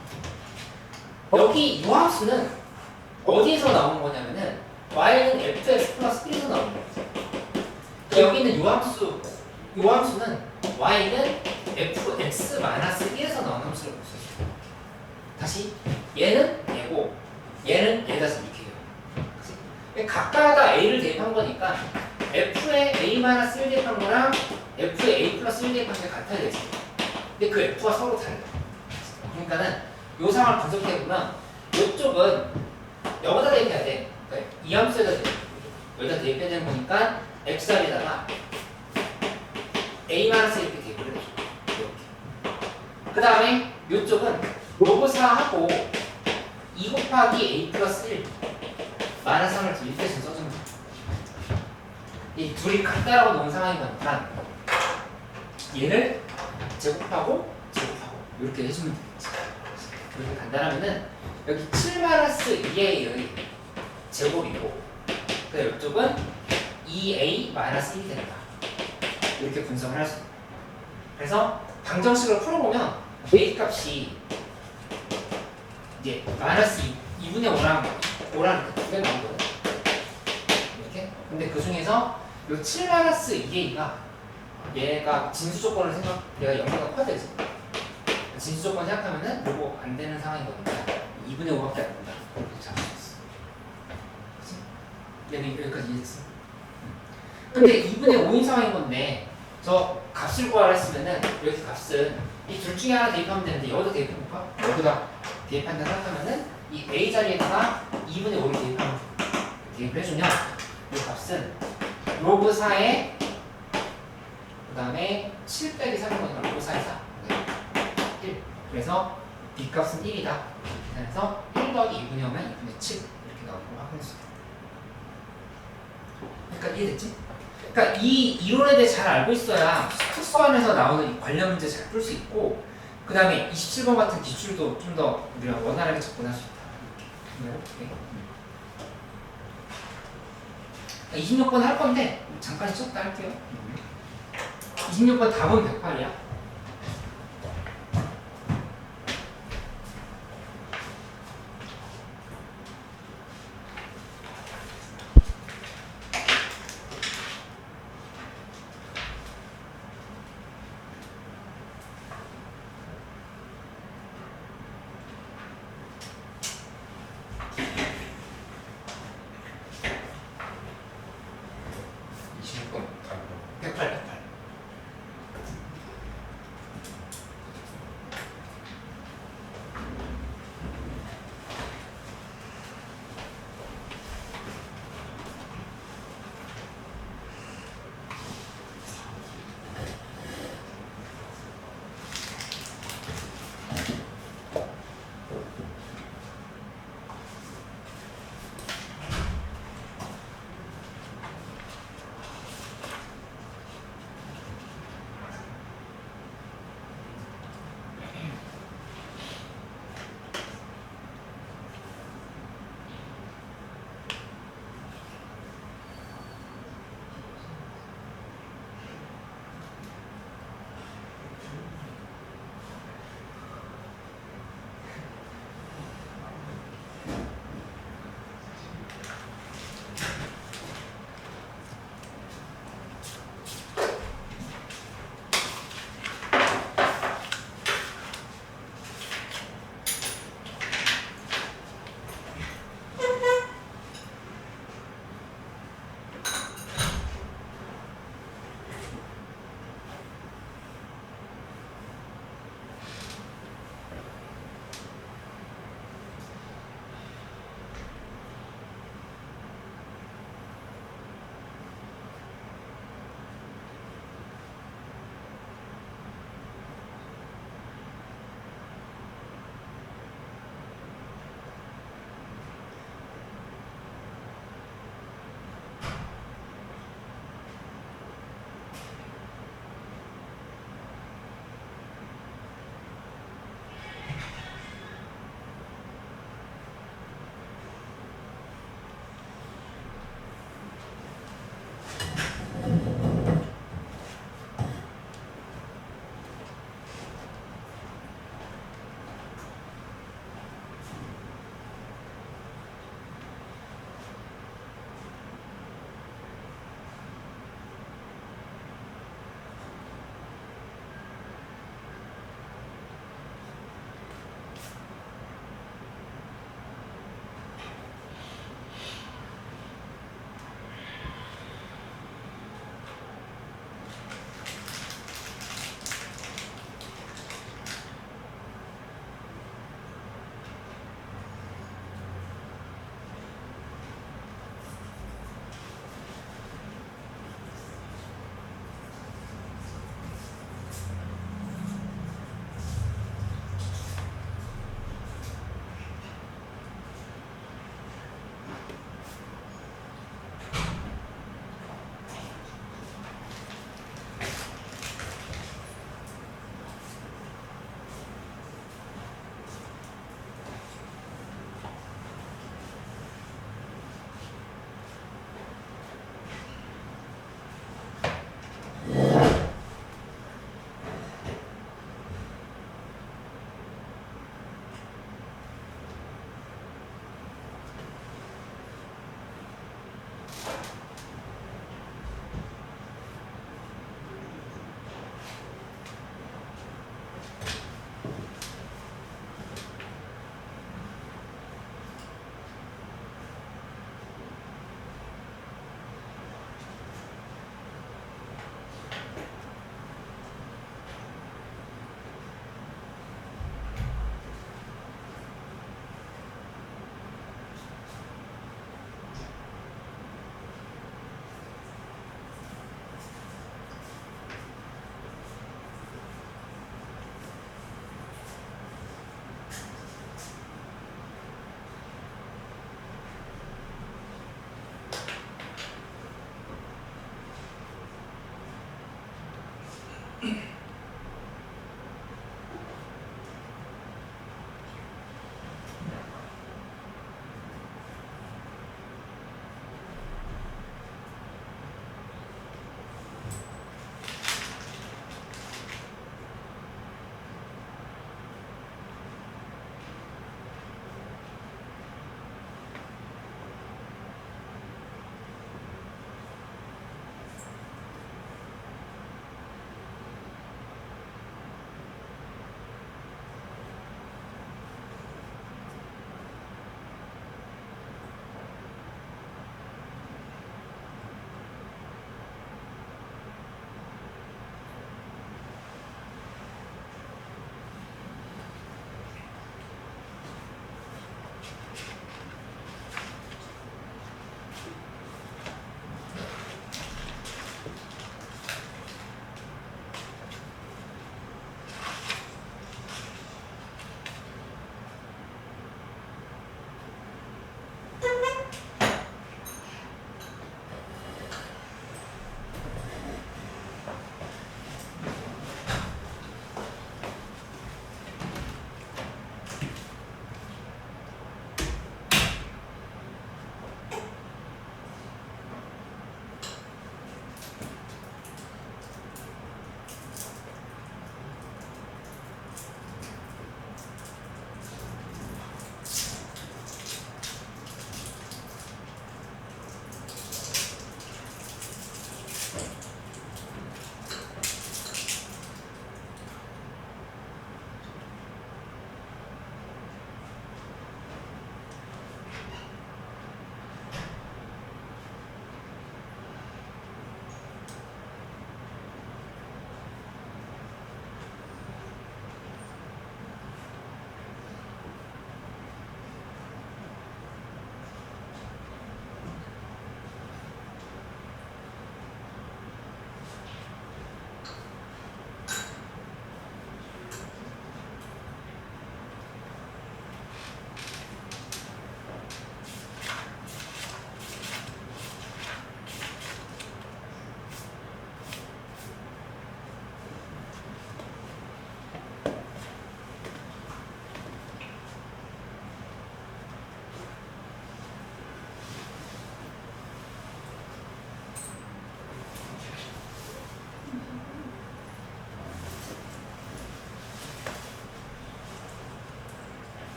S1: 여기 이 함수는 어디에서 나온 거냐면은 y는 fx 플러스 1에서 나온 거지. 여기 있는 이 함수는 y는 fx 마이너스 1에서 나온 함수를 볼 수 있어. 다시 얘는 얘고 얘는 얘다서 이렇게 해요. 각각 a를 대입한 거니까 f에 a 마이너스 1 대입한 거랑 f에 a 플러스 1 대입한 게 같아야 되지. 근데 그 f가 서로 달라. 그러니까는 이 상황을 분석해보면 이쪽은 여기다 대입해야 돼. 그러니까 이 함수에다 여기다 대입해야 되는 거니까 xr에다가 a 마이너스 이렇게 대입을 해줘. 이렇게. 그 다음에 이쪽은 로그 4하고 2 곱하기 a 플러스 1 마이너스 3을 이렇게 좀 써주면 돼. 이 둘이 같다라고 놓은 상황인 거니까 얘를 제곱하고 이렇게 해주면 되겠지. 이렇게 간단하면은 여기 7-2a의 제곱이고 그 이쪽은 2a-1이 된다. 이렇게 분석을 할 수 있다. 그래서 방정식을 풀어보면 a 값이 이제 마이너스 2분의 5랑 이렇게 두 개 나오거든. 이렇게. 근데 그 중에서 이 7-2a가 얘가 진수 조건을 내가 영역가 커야 되지. 진수 조건 생각하면은 요거 안 되는 상황인 거니까 2분의 5밖에 안 된다. 이렇게 잡을 수 있어. 그치? 얘는 여기까지 이해됐어. 근데 2분의 5인 상황인 건데 저 값을 구하라 했으면은 여기 값은 이 둘 중에 하나 대입하면 되는데 여기다 대입해볼까? 여기다 대입한다 생각하면은 이 a 자리에다가 2분의 5를 대입을 해주면 이 값은 로그 4에 그 다음에 7 빼기 3인 거니까 로그 4에 4 1. 그래서 b 값은 1이다. 그래서 1 더하기 2분의 5면 2분의 7 이렇게 나오는 걸 확인할 수 있다. 그러니까 이해됐지? 그러니까 이 이론에 대해 잘 알고 있어야 특수안에서 나오는 이 관련 문제 잘 풀 수 있고 그 다음에 27번 같은 기출도 좀 더 우리가 원활하게 접근할 수 있다. 이렇게. 26번 할 건데 잠깐 쉬었다 할게요. 26번 답은 108이야.
S3: 번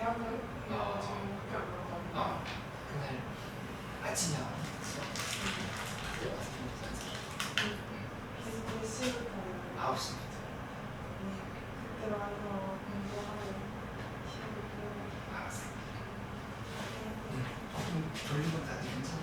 S4: 대학은
S1: 아.
S4: 지금 학교 안 갔거든요.
S1: 그날 아침이야.
S4: 몇 시부터
S1: 9시부터.
S4: 그때 와서 공부하고 시험 보고.
S1: 알았어. 좀 졸리면 다들 괜찮아?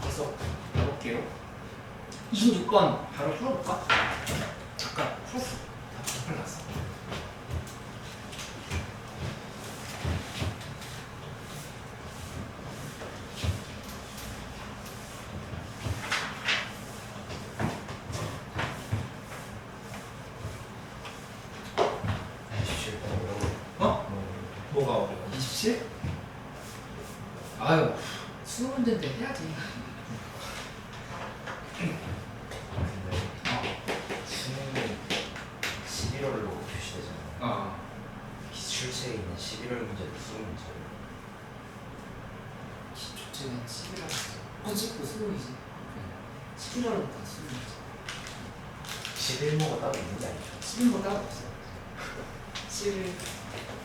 S1: 계속 가볼게요. 26번 바로 풀어볼까? 잠깐 풀었어. 다 풀렸어. 어? 뭐가 어려워? 27? 아유, 수능 문제인데 해야지.
S3: 근데 수능은 11월로 표시되잖아요. 기출체에 있는 11월 문제도 수능 문제예요.
S1: 기초체는 11월. 그치, 그 수능이지. 11월부터 수능이지.
S3: 11모가 따로 있는 게 아니죠.
S1: 11번 따로 없어. 11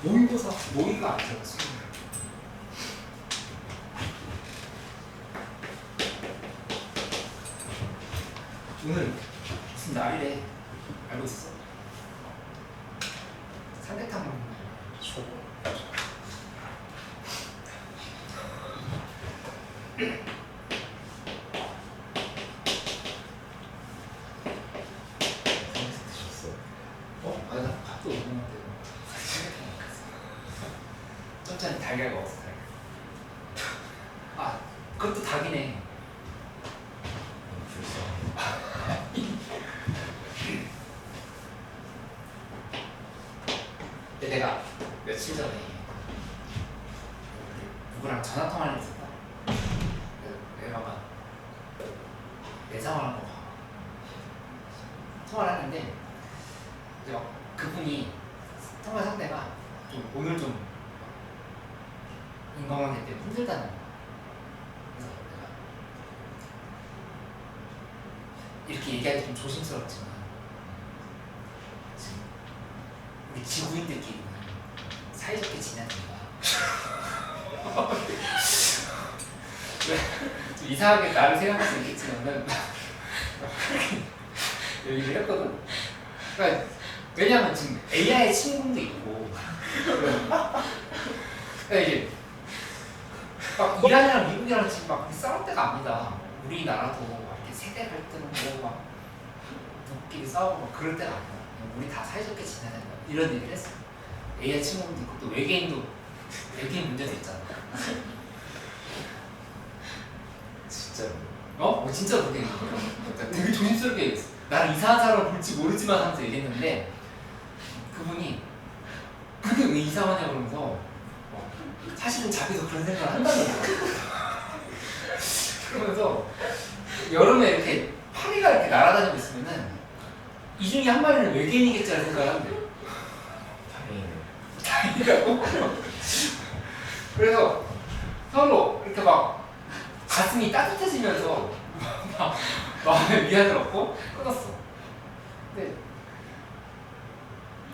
S1: 모의고사 모의가 아니잖아 수능. 오늘 무슨 날이래? 알고 있어? 삼계탕 먹는 날.
S3: 초보. 삼계탕 드셨어요?
S1: 아니 나 밥도 못 먹는데 삼계탕 먹었어. 쩐짠이 달걀 먹었어 달걀. 아 그것도 닭이네. 근데 내가 며칠 전에 누구랑 전화 통화를 했었다. 그래서 내가 막 내 상황을 한번 봐. 통화를 했는데 이제 막 그분이 통화 상대가 좀 오늘 좀 인간관계 때문에 힘들다는 거야. 그래서 내가 이렇게 얘기하기 좀 조심스럽지만 지금 우리 지구인들끼리는 사이좋게 지내야 된다. 좀 이상하게 나를 생각할 수 있겠지만은 얘기를 했거든. 그러니까 왜냐면 지금 AI 친구도 있고 그러니까 이제 막 이란이랑 미국이랑 지금 막 싸울 때가 아니다. 우리나라도 막 이렇게 세대 갈등 뭐막 부부끼리 싸우고 막 그럴 때가 아니다. 우리 다 사이좋게 지내야 된다. 이런 얘기를 했어. AI 친구도 있고 또 외계인 문제도 있잖아.
S3: 진짜로.
S1: 진짜 그게 되게 조심스럽게 얘기했어. 나는 이상한 사람을 볼지 모르지만 하면서 얘기했는데 그분이 그게 왜 이상하냐 그러면서 사실은 자기도 그런 생각을 한다는 거야. 그러면서 여름에 이렇게 파리가 이렇게 날아다니고 있으면은 이 중에 한 마리는 외계인이겠지라는 생각을 한대. 다행이라고? 그래서 서로 이렇게 막 가슴이 따뜻해지면서 막 마음에 위안을 얻고 끊었어. 근데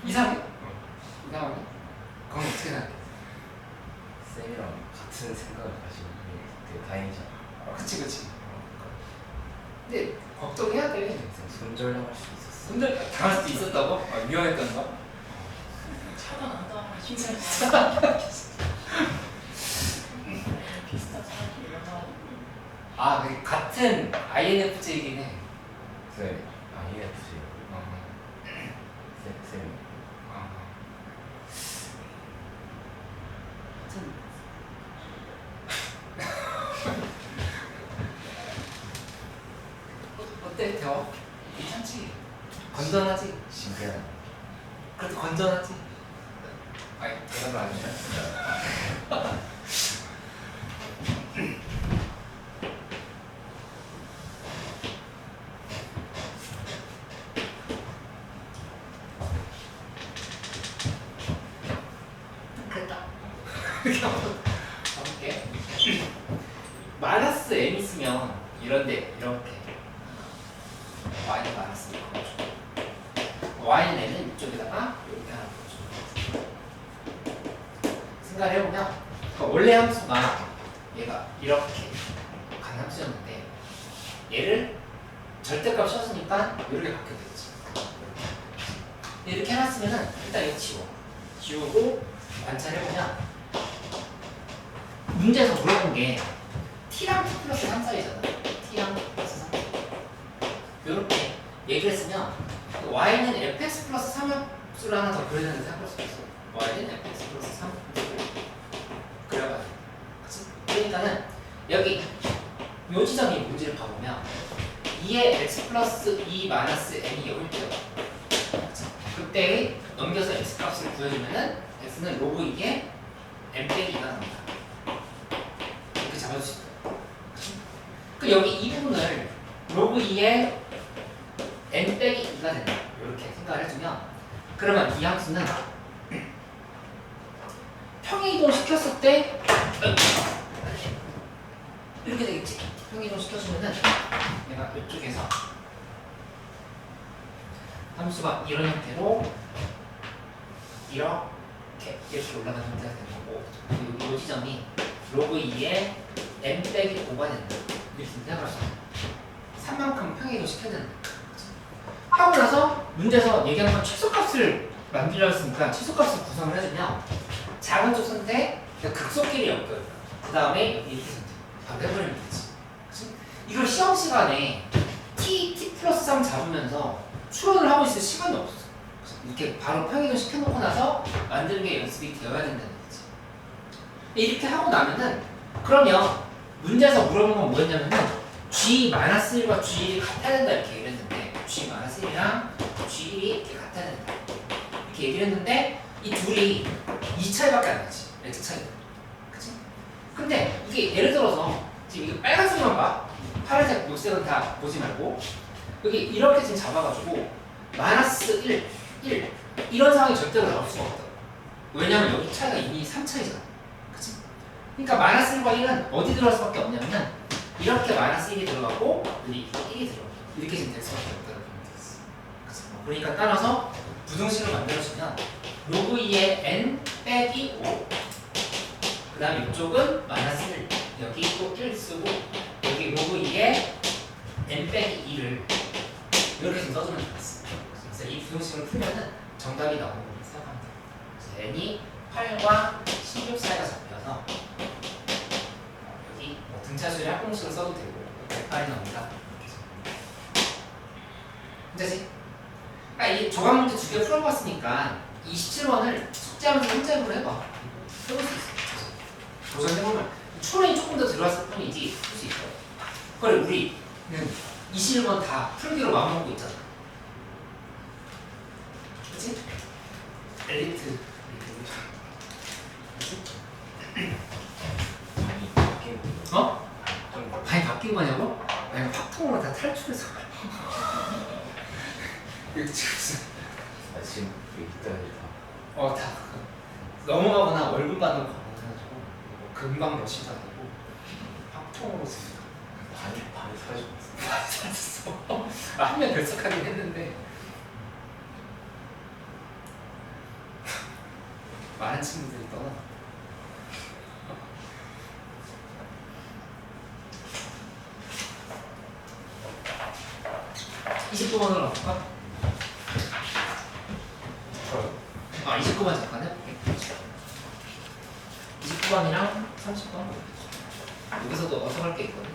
S1: 이상해? 이상하네? 그건 어떻게 생각해?
S3: 쌤이랑 같은 생각을 가지고 되게 다행이잖아.
S1: 그치. 근데 걱정해야 돼.
S3: 손절당할 수도 있었어.
S1: 손절 당할 수도 있었다고? 위험했던 거?
S5: 차가 나다 힘들다 비슷한 사람이 일어나
S1: 그 같은 INFJ이긴 해.
S3: 네. INFJ. 쌤.
S1: 어때 대화? 괜찮지? 건전하지?
S3: 신기하네.
S1: 그래도 건전하지? 아니 대답을 안 해요. 그랬다. 이렇게 한번 가볼게. 마이너스 n 있으면 이런데 이렇게 y는 마이너스 1 걸어줘. y는 n은 이쪽에다가 이렇게 하나 걸어줘. 생각을 해보면 그러니까 원래 함수가 얘가 이렇게 간 함수였는데 얘를 절대값 씌웠으니까 이렇게 바뀌게 되겠지. 이렇게 해놨으면은 일단 이거 지우고 관찰해보면 문제에서 물어본 게 t랑 t 플러스 3 사이잖아. t랑 t 플러스 3 이렇게 얘기를 했으면 y는 fx 플러스 3합수를 하나 더 그려야 되는데 생각할 수 있어. y는 fx 플러스 3합수를 그려봐야 돼. 그치? 그러니까는 여기 요 지점이 문제를 봐보면 2의 x 플러스 2 마이너스 n이 여길 때요. 그때 넘겨서 x 값을 구해주면은 x는 로그 2에 n 빼기 2가 나옵니다. 이렇게 잡아줄 수 있어요. 그 여기 이 부분을 로그 2에 n 빼기 2가 된다. 이렇게 생각을 해주면 그러면 이 함수는 평행이동 시켰을 때 이렇게 되겠지. 평행이동 시켜주면은 얘가 이쪽에서 함수가 이런 형태로 이렇게 올라가는 형태가 되는 거고 그리고 이 지점이 로그 2에 n 빼기 5가 된다. 이렇게 생각할 수 있어요. 3만큼 평행이동 시켜야 된다. 하고 나서 문제에서 얘기한 건 최소값을 만들려 했으니까 최소값을 구성을 해주면 작은 쪽 선택, 극소끼리 엮어요. 그 다음에 이렇게 선택. 바로 해버리면 되지. 그치? 이걸 시험 시간에 t 플러스 3 잡으면서 추론을 하고 있을 시간이 없어. 이렇게 바로 평행이동 시켜놓고 나서 만드는 게 연습이 되어야 된다는 거지. 이렇게 하고 나면은 그러면 문제에서 물어본 건 뭐였냐면은 G-1과 G1이 같아야 된다 이렇게 얘기를 했는데 G-1이랑 G1이 이렇게 같아야 된다 이렇게 얘기를 했는데 이 둘이 2 차이밖에 안 나지. x 차이. 그치? 근데 이게 예를 들어서 지금 이게 빨간색만 봐. 파란색, 녹색은 다 보지 말고 여기 이렇게 지금 잡아가지고 마이너스 1 이런 상황이 절대로 나올 수가 없다. 왜냐면 여기 차이가 이미 3차이잖아. 그치? 그러니까 마이너스 1과 1은 어디 들어갈 수밖에 없냐면 이렇게 마이너스 1이 들어가고 여기 1이 들어가. 이렇게 지금 될 수밖에 없다고 보면 되겠어. 그치? 그러니까 따라서 부등식을 만들어주면 로그 2의 n 빼기 5. 그 다음에 이쪽은 마이너스 1. 여기 또 1 쓰고 여기 로그 2의 n 빼기 2를 이렇게 좀 써주면 되겠어. 그래서 이 부등식을 풀면은 정답이 나오는 걸 생각하면 돼. n이 8과 16 사이가 잡혀서 여기 뭐 등차수의 합공식을 써도 되고 108이 나옵니다. 문제지? 그러니까 이 조각 문제 2개 풀어봤으니까 27번을 숙제하면서 혼자해보려 해봐. 해볼 수 있어. 도전해보면 추론이 조금 더 들어갔을 뿐이지 풀 수 있어요. 그걸 우리는 21번 다 풀기로 마음먹고 있잖아. 그치? 엘리트. 그치?
S3: 많이 바뀐 거.
S1: 어?
S3: 좀
S1: 많이 바뀐 거냐고? 아니 확통으로 다 탈출해서 그래. 이거 지금
S3: 지금 이때까지
S1: 다 넘어가거나 월급 받는 거 해가지고 금방 몇시도 아니고 확통으로 쓰니까
S3: 반이 사라지고 있어.
S1: 사라졌어. 한 명 결석하긴 했는데 많은 친구들이 떠나. 29번으로 갈까? 29번 잠깐 해볼게. 29번이랑 30번 여기서도 어서할 게 있거든.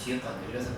S1: 뒤에 거 늘려서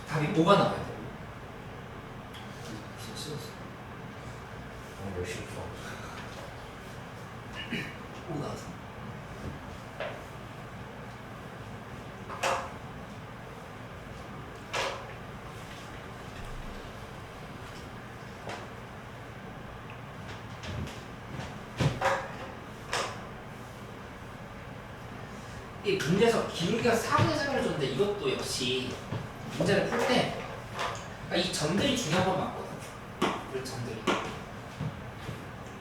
S1: 답이 뭐가 나와야 돼?
S3: 열심히 써.
S1: 5 나와서 이 문제에서 길이가 4분의 3을 줬는데 이것도 역시 문제를 풀 때 이 점들이 중요한 건 맞거든. 이 점들이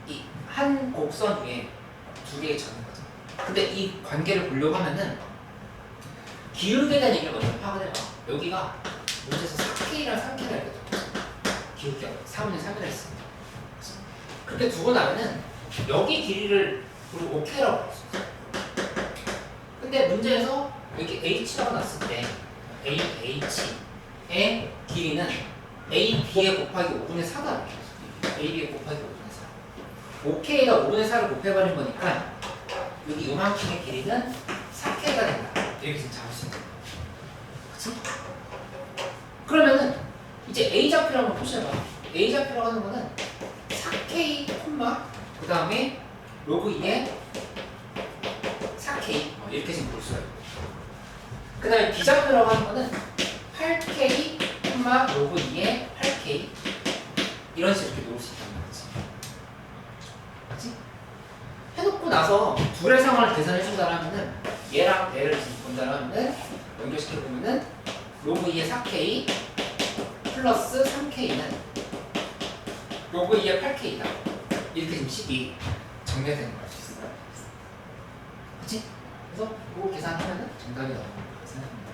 S1: 이 한 곡선 중에 두 개의 점인 거죠. 근데 이 관계를 보려고 하면은 기울기에 대한 얘기를 먼저 파악을 해봐. 여기가 문제에서 4K랑 3K를 알거든. 기울기가 4분의 3이라 했습니다. 그렇게 두고 나면은 여기 길이를 우리 5K라고 할 수 있어. 근데 문제에서 여기 H라고 놨을 때 AH의 길이는 AB에 곱하기 5분의 4가 AB에 곱하기 5분의 4 5K에다 5분의 4를 곱해버린 거니까 여기 요만큼의 길이는 4K가 된다. 이렇게 좀 잡을 수 있는 거야. 그치? 그러면은 이제 A좌표라고 한번 표시해봐. A좌표라고 하는 거는 4K 콤마 그 다음에 로그 2의 4K 이렇게 지금 볼 수가 있고 그 다음에 비자 들어가는 거는 8K 콤마 로그 2의 8K 이런 식으로 이렇게 놓을 수 있다는 거지. 그치? 해놓고 나서 둘의 상황을 계산해 준다라면은 얘랑 얘를 지금 본다라면은 연결시켜 보면은 로그 2의 4K 플러스 3K는 로그 2의 8K다. 이렇게 지금 식이 정리되는 걸 알 수 있어. 그치? 그래서 이거 계산하면은 정답이 나오는 거라고 생각합니다.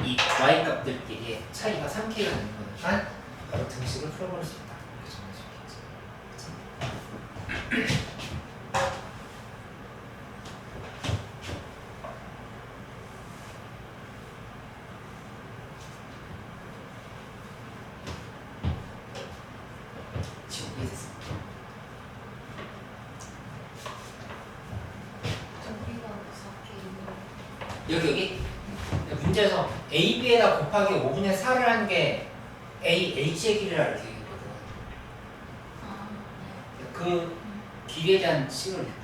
S1: 이 y 값들끼리의 차이가 3K가 되는 거니까 바로 등식을 풀어버릴 수 있다. 이렇게 정리할 수 있겠지. 그치? 지금 이해됐습니다.
S4: 저기가 4K
S1: 여기 문제에서 a, b에다 곱하기 5분의 4를 한 게 a, h의 길이라 이렇게 얘기했거든.
S5: 아, 네.
S1: 그 길이에 대한 식을 이렇게 봐요.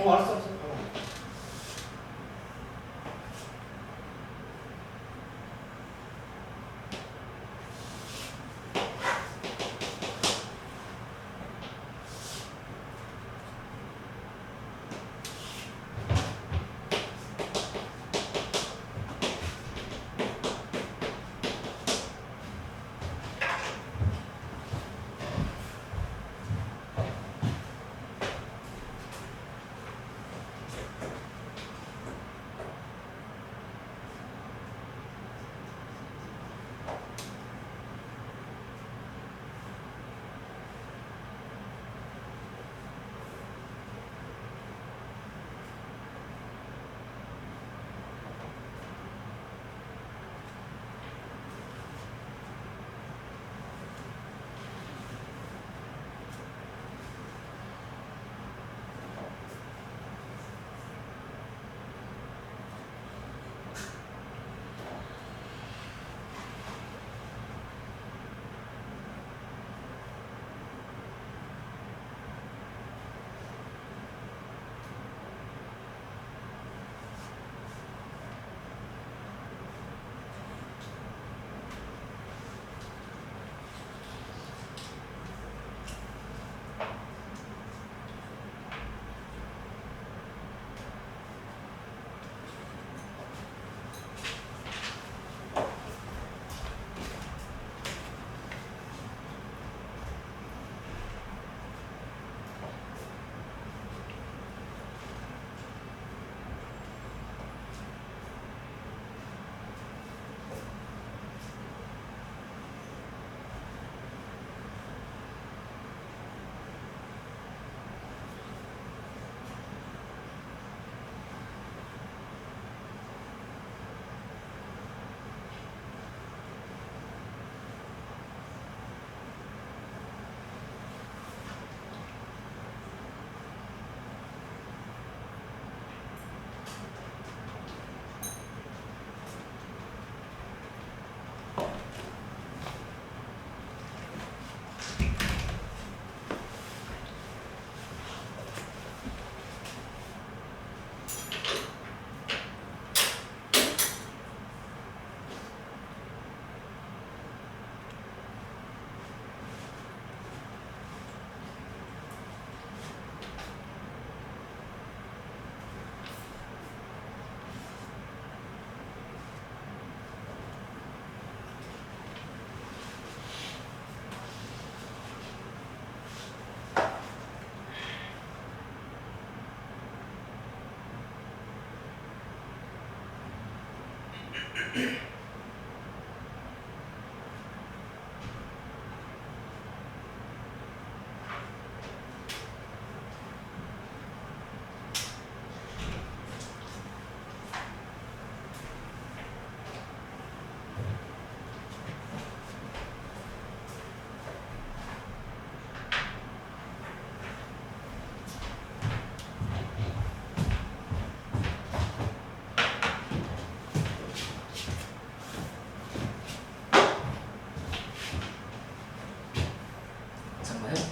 S1: 알았어.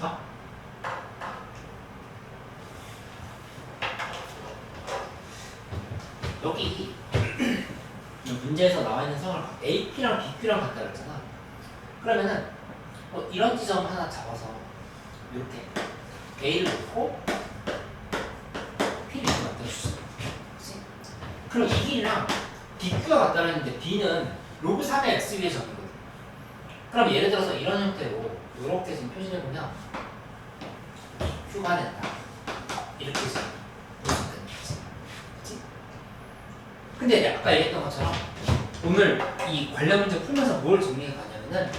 S1: 봐. 여기 문제에서 나와 있는 성을 AP랑 BQ랑 같다 그랬잖아. 그러면은 이런 지점 하나 잡아서 이렇게 A를 놓고 P를 이렇게 만들어주세요. 그치? 그럼 이 길이랑 BQ가 같다고 했는데 B는 로그 3의 X 위의 점이거든. 그럼 예를 들어서 이런 형태로 이렇게 지금 표시를 해보면 Q가 된다. 이렇게 지금 볼 수 있는 거지. 그치? 근데 이제 아까 얘기했던 것처럼 오늘 이 관련 문제 풀면서 뭘 정리해 가냐면은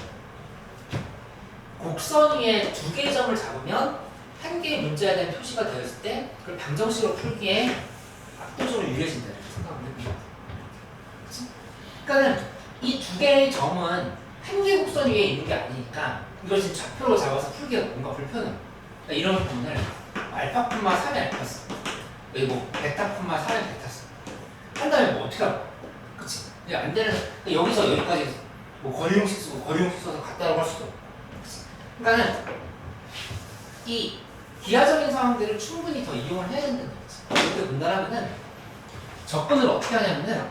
S1: 곡선 위에 두 개의 점을 잡으면 한 개의 문제에 대한 표시가 되었을 때 그걸 방정식으로 풀기에 압도적으로 유리해진다 이렇게 생각을 해봅니다. 그치? 그러니까는 이 두 개의 점은 한 개의 곡선 위에 있는 게 아니니까 이걸 지금 좌표로 잡아서 풀기가 뭔가 불편해요. 그러니까 이런 부분을 알파 콤마 3의 알파스 그리고 베타 콤마 3의 베타스 한 다음에 뭐 어떻게 할까? 그치? 안 되는 그러니까 여기서 여기까지 뭐 거리형식 쓰고 거리형식 써서 같다고 할 수도 없고. 그러니까는 이 기하적인 상황들을 충분히 더 이용을 해야 된다는 거지. 이렇게 분단하면은 접근을 어떻게 하냐면은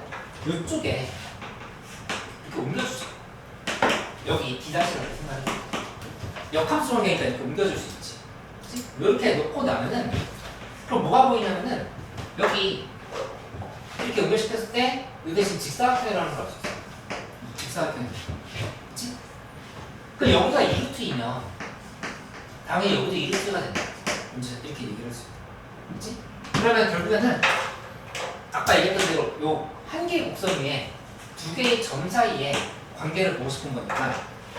S1: 이쪽에 이렇게 옮겨주죠. 여기 D-라고 생각해. 역함수로 되니까 이렇게 옮겨줄 수 있지. 그치? 이렇게 놓고 나면은 그럼 뭐가 보이냐면은 여기 이렇게 연결시켰을 때 이 대신 직사각형이라는 걸 알 수 있어. 직사각형. 그치? 그럼 여기가 2루트이면 당연히 여기도 2루트가 된다. 문제에서 이렇게 얘기를 할 수 있다. 그치? 그러면 결국에는 아까 얘기했던 대로 요 한 개의 곡선 위에 두 개의 점 사이에 관계를 보고 싶은 거니까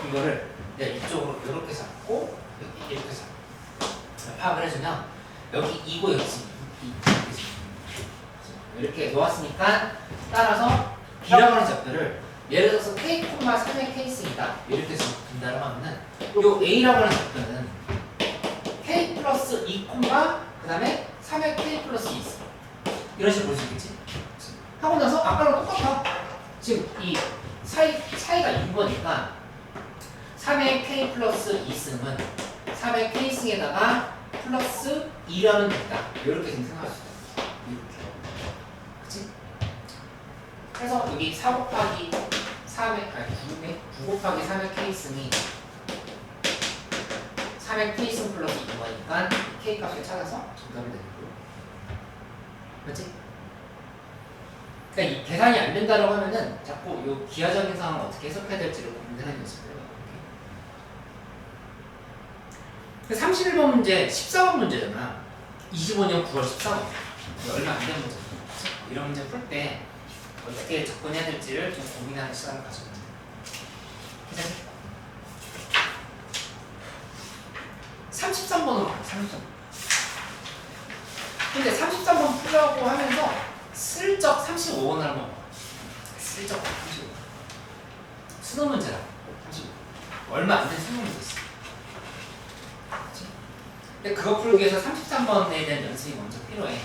S1: 이거를 내가 이쪽으로 이렇게 잡고 여기 이렇게 잡고 파악을 해주면 여기 2고 여기 지금 2 이렇게 놓았으니까 따라서 B라고 하는 좌표를 예를 들어서 K, 3의 K승이다 이렇게 해서 분단을 하면은 요 A라고 하는 좌표는 K 플러스 2, 그 다음에 3의 K 플러스 2 있어. 이런 식으로 볼 수 있겠지? 하고 나서 아까랑 똑같아. 지금 이 차이가 6번이니까 3의 K 플러스 2승은 3의 K승에다가 플러스 2라는 됐다. 이렇게 지금 생각할 수 있다. 이렇게. 그치? 그래서 여기 4 곱하기 3의, 아니 9 곱하기 3의 K승이 3의 K승 플러스 2인 거니까 K 값을 찾아서 정답이 되는 거고. 맞지? 그러니까 이 계산이 안 된다고 하면은 자꾸 이 기하적인 상황을 어떻게 해석해야 될지를 고민하는 연습을 해요. 31번 문제 14번 문제잖아. 25년 9월 14번. 얼마 안 된 문제잖아. 이런 문제 풀 때 어떻게 접근해야 될지를 좀 고민하는 시간을 가져보면 돼. 33번으로 가. 33번. 근데 33번 풀려고 하면서 슬쩍 35번을 한번 봐. 슬쩍 35번. 수능 문제라. 35번. 얼마 안 된 수능 문제 있어. 그치? 근데 그거 풀기 위해서 33번에 대한 연습이 먼저 필요해.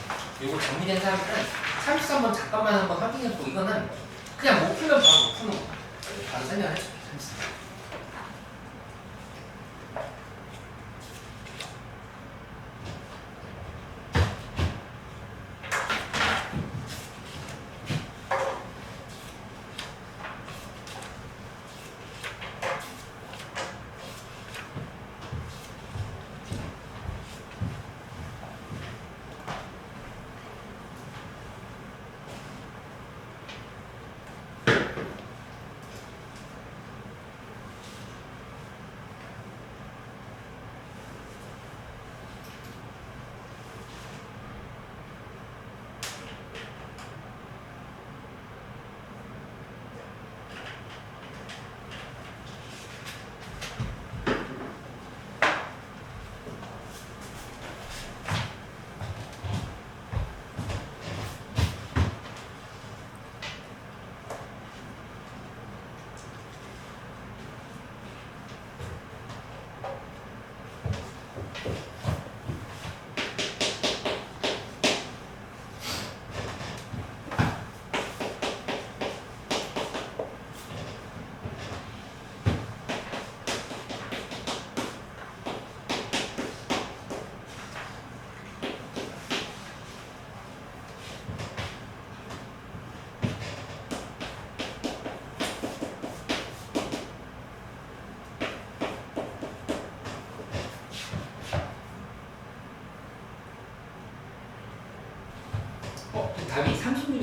S1: 요거 정리된 사람들은 33번 잠깐만 한번 확인해보고 이거는 그냥 못 풀면 바로 못 푸는 거야. 바로 설명을 해줄게. 33번.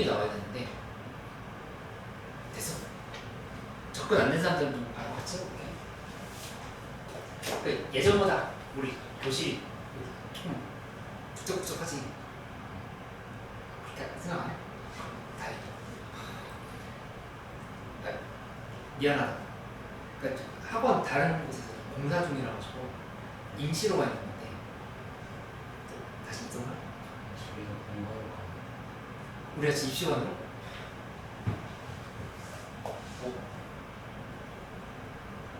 S1: 등급이 나와야 되는데 됐어. 접근 안 된 사람들은 좀 바로 같이 해볼게. 그 예전보다 우리 교실이 좀 북적북적하지. 그렇게 생각 안 해? 다행이다. 그러니까 미안하다. 그러니까 학원 다른 곳에서 공사 중이라 가지고 임시로 가 있는 건데 다시 있던가?
S3: 저희가 공부하러 가면
S1: 우리가 지금 입시관으로?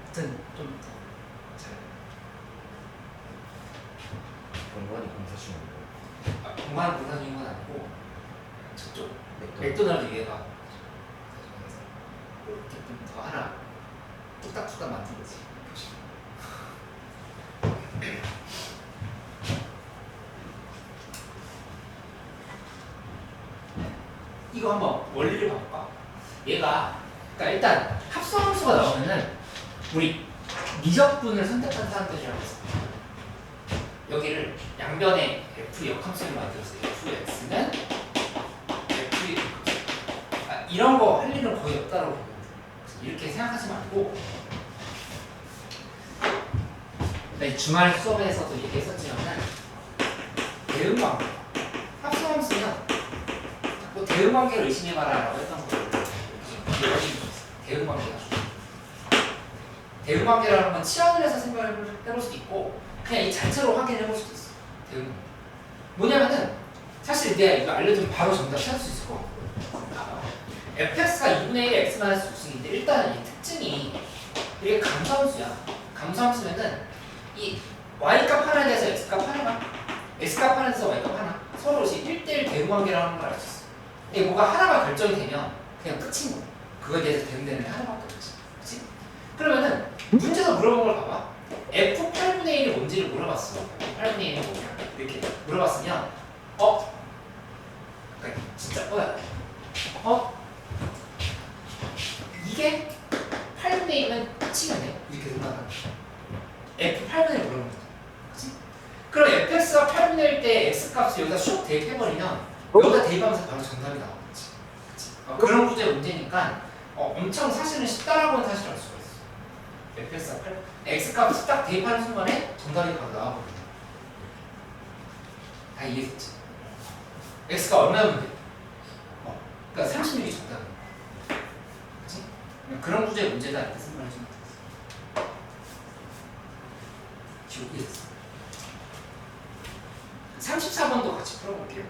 S1: 하여튼 좀 잘.
S3: 공부하니 공사 중이고
S1: 공부하는 공사 중인 건 아니고 저쪽
S3: 맥도날드.
S1: 맥도날드 얘가 이렇게 좀 더 하나 뚝딱뚝딱 만든 거지. 이거 한번 원리를 봐볼까? 얘가 그러니까 일단 합성함수가 나오면은 우리 미적분을 선택한 사람들이라고 했어. 여기를 양변에 f 역함수를 만들었어. fx는 f 이런 거 할 일은 거의 없다고 보면 돼. 이렇게 생각하지 말고 나 주말 수업에서도 얘기했었지만 대응관계 합성함수는 뭐 대응관계를 의심해봐라 라고 했던 거를 대응관계가 대응관계라는 건 치환을 해서 생각을 해볼 수도 있고 그냥 이 자체로 확인해볼 수도 있어. 대응관계 뭐냐면은 사실 내가 이거 알려주면 바로 정답 찾을 수 있을 것 같고 fx가 2분의 1 x-6승인데 일단 이 특징이 이게 감소함수야. 감소함수면은 이 y값 하나에 대해서 x값 하나가 x값 하나에 대해서 y값 하나 서로 1대1 대응관계라는 걸 알 수 있어. 근데 뭐가 하나가 결정이 되면 그냥 끝인 거야. 그거에 대해서 대응되는 게 하나밖에 없지. 그치? 그러면은 문제에서 물어본 걸 봐봐. f 8분의 1이 뭔지를 물어봤어. 8분의 1이 뭐냐 이렇게 물어봤으면 그러니까 진짜 이게 8분의 1이면 끝이겠네. 이렇게 생각하면 f 8분의 1 물어보는 거죠. 그치? 그럼 fx가 8분의 1 때 x값을 여기다 슉 대입해버리면 여기다 대입하면서 바로 정답이 나오겠지. 그치? 그런 구조의 문제니까 엄청 사실은 쉽다라고는 사실 알 수가 있어. fx가 8 x값을 딱 대입하는 순간에 정답이 바로 나와버린다. 다 이해했지? x가 얼마면 돼? 그러니까 36이 정답이야. 그치? 그런 구조의 문제다 이렇게 생각해주면 돼. 지금 이해했어. 34번도 같이 풀어볼게요.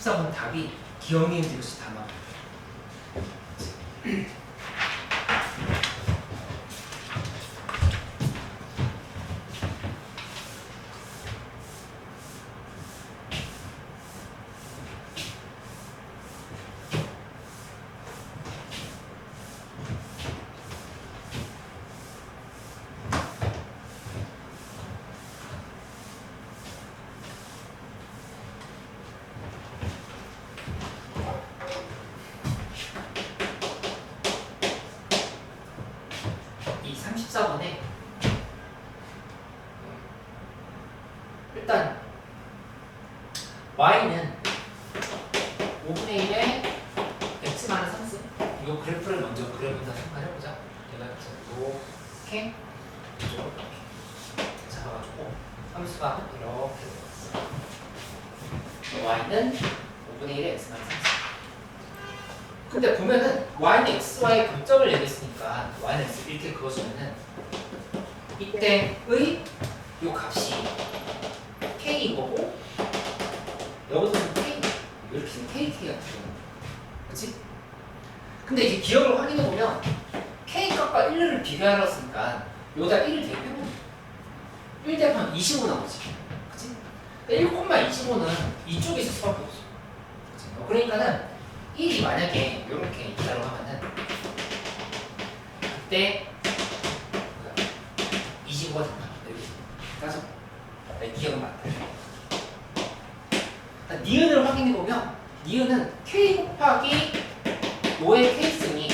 S1: 34번 답이 기억니은 이것이 다 나와요. 이 34번에 일단 y는 5분의 1에 x 많은 상승 이 그래프를 먼저 그려본다 생각해보자. 내가 이렇게 잡아가지고 함수가 이렇게 되었어. y는 5분의 1에 x 많은 상승. 근데 보면은 y는 x와의 교점을 얘기했으니까 y는 x 이렇게 그어주면은 이때의 요 값이 k인 거고 여기서는 k 이렇게 k가 되는 그치? 근데 이제 기억을 확인해 보면 k 값과 1을 비교하려 했으니까 여기다 1을 대입해보면 1 대입하면 25 나오지 그치? 1,25는 이쪽에 있을 수밖에 없어 그치? 그러니까는 1이 만약에 이렇게 있다고 하면은 그때 25가 된다. 따져. 내 기억은 맞다. 니은을 확인해보면 니은은 k 곱하기 5의 k승이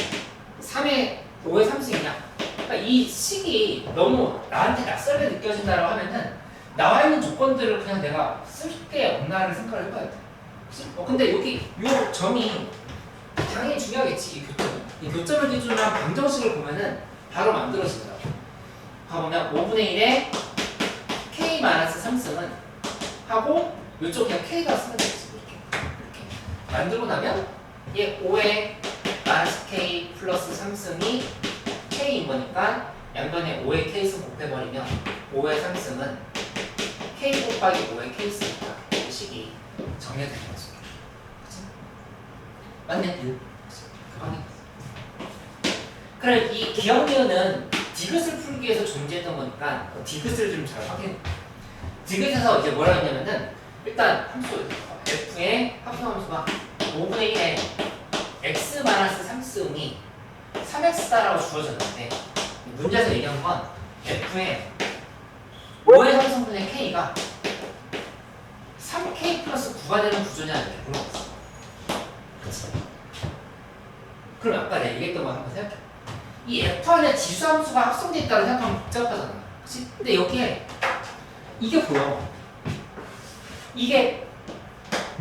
S1: 3의 5의 3승이냐 그러니까 이 식이 너무 나한테 낯설게 느껴진다고 하면은 나와 있는 조건들을 그냥 내가 쓸 게 없나를 생각을 해봐야 돼. 근데 여기 요 점이 당연히 중요하겠지. 이 교점. 이 교점을 기준으로 한 방정식을 보면은 바로 만들어지더라고. 봐보면 5분의 1에 k-3승은 하고 이쪽 그냥 k가 쓰면 되겠지. 이렇게 만들고 나면 얘 5의 -k 플러스 3승이 k인 거니까 양변에 5의 k승 곱해버리면 5의 3승은 k 곱하기 5의 k승이니까 이 식이 정해되는 거지. 그치? 맞네? 그래 이 기억니은은 디귿을 풀기 위해서 존재했던 거니까 디귿을 좀 잘 확인해. 디귿에서 이제 뭐라 했냐면은 일단 함수 f의 합성함수가 5분의 1에 x-3승이 3x다라고 주어졌는데 문제에서 얘기한 건 f의 5의 3승분의 k가 3k 플러스 9가 되는 구조냐 이렇게 물어봤어. 그치? 그럼 아까 내가 얘기했던 거 한번 생각해. 이 f 안에 지수함수가 합성되어 있다고 생각하면 복잡하잖아. 그치? 근데 여기에 이게 보여. 이게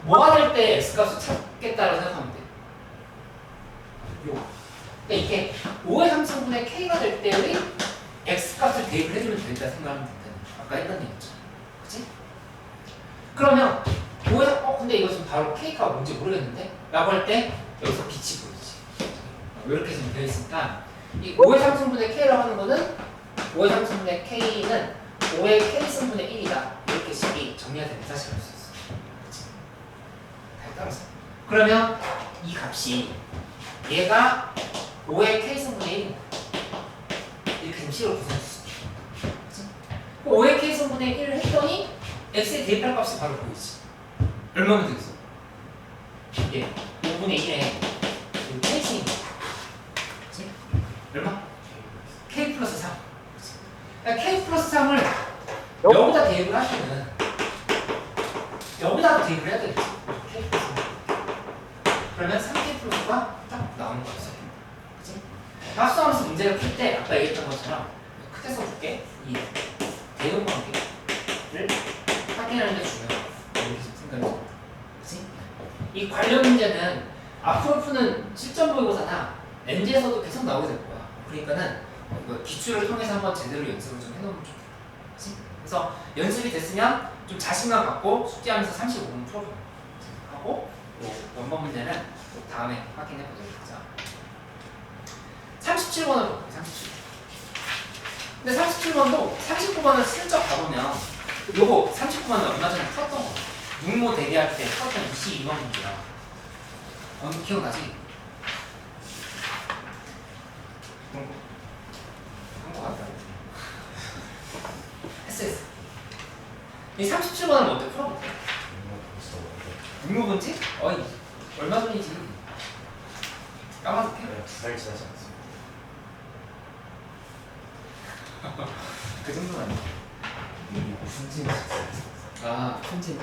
S1: 뭐가 될 때 x값을 찾겠다고 생각하면 돼. 요. 그러니까 이게 5의 3승분의 k가 될 때의 x값을 대입을 해주면 되겠다 생각하면 된다. 아까 했던 얘기죠. 그치? 그러면 5의 근데 이거 지금 바로 k가 뭔지 모르겠는데? 라고 할 때 여기서 빛이 보이지. 이렇게 지금 되어 있으니까 이 5의 3승분의 k라고 하는 거는 5의 3승분의 k는 5의 k승분의 1이다. 이렇게 식이 정리가 되는 사실을 알 수 있어. 그치? 잘 따라서. 그러면 이 값이 얘가 5의 k승분의 1입니다. 이렇게 지금 식으로 구성할 수 있어. 그치? 5의 k승분의 1을 했더니 x에 대입할 값이 바로 보이지. 얼마면 되겠어? 이게 5분의 1에 k승입니다. 그치? 얼마? k 플러스 3. 그치? 그러니까 k 플러스 3을 여기다 대입을 하시면 여기다도 대입을 해야 되겠지. k 플러스 3. 그러면 3k 플러스가 딱 나오는 거 같아요. 그치? 합성함수 문제를 풀 때 아까 얘기했던 것처럼 크게 써줄게. 이 대응 관계를 확인하는 게 중요하다. 이렇게 생각이 들어. 그치? 이 관련 문제는 앞으로 푸는 실전 모의고사나 NG에서도 계속 나오게 될 거야. 그러니까는 이거 기출을 통해서 한번 제대로 연습을 좀 해놓으면 좋겠다. 그치? 그래서 연습이 됐으면 좀 자신감 갖고 숙제하면서 35분 풀어줘. 하고 원본 문제는 또 다음에 확인해 보도록 하자. 37번을 볼게요. 37번. 근데 37번도 39번을 슬쩍 가보면 요거 39번은 얼마 전에 풀었던 거. 육모 대비할 때 풀었던 22번 문제야. 기억나지? 한거 같다. 했어. 이 37번은 어떻게 풀어볼게? 육모분지? 어이, 얼마 전이지? 까마득해?
S3: 내가 2달 지나지 않았어.
S1: 그 정도는 아니야.
S3: 이게 무슨 짓이야?
S1: 아, 편집.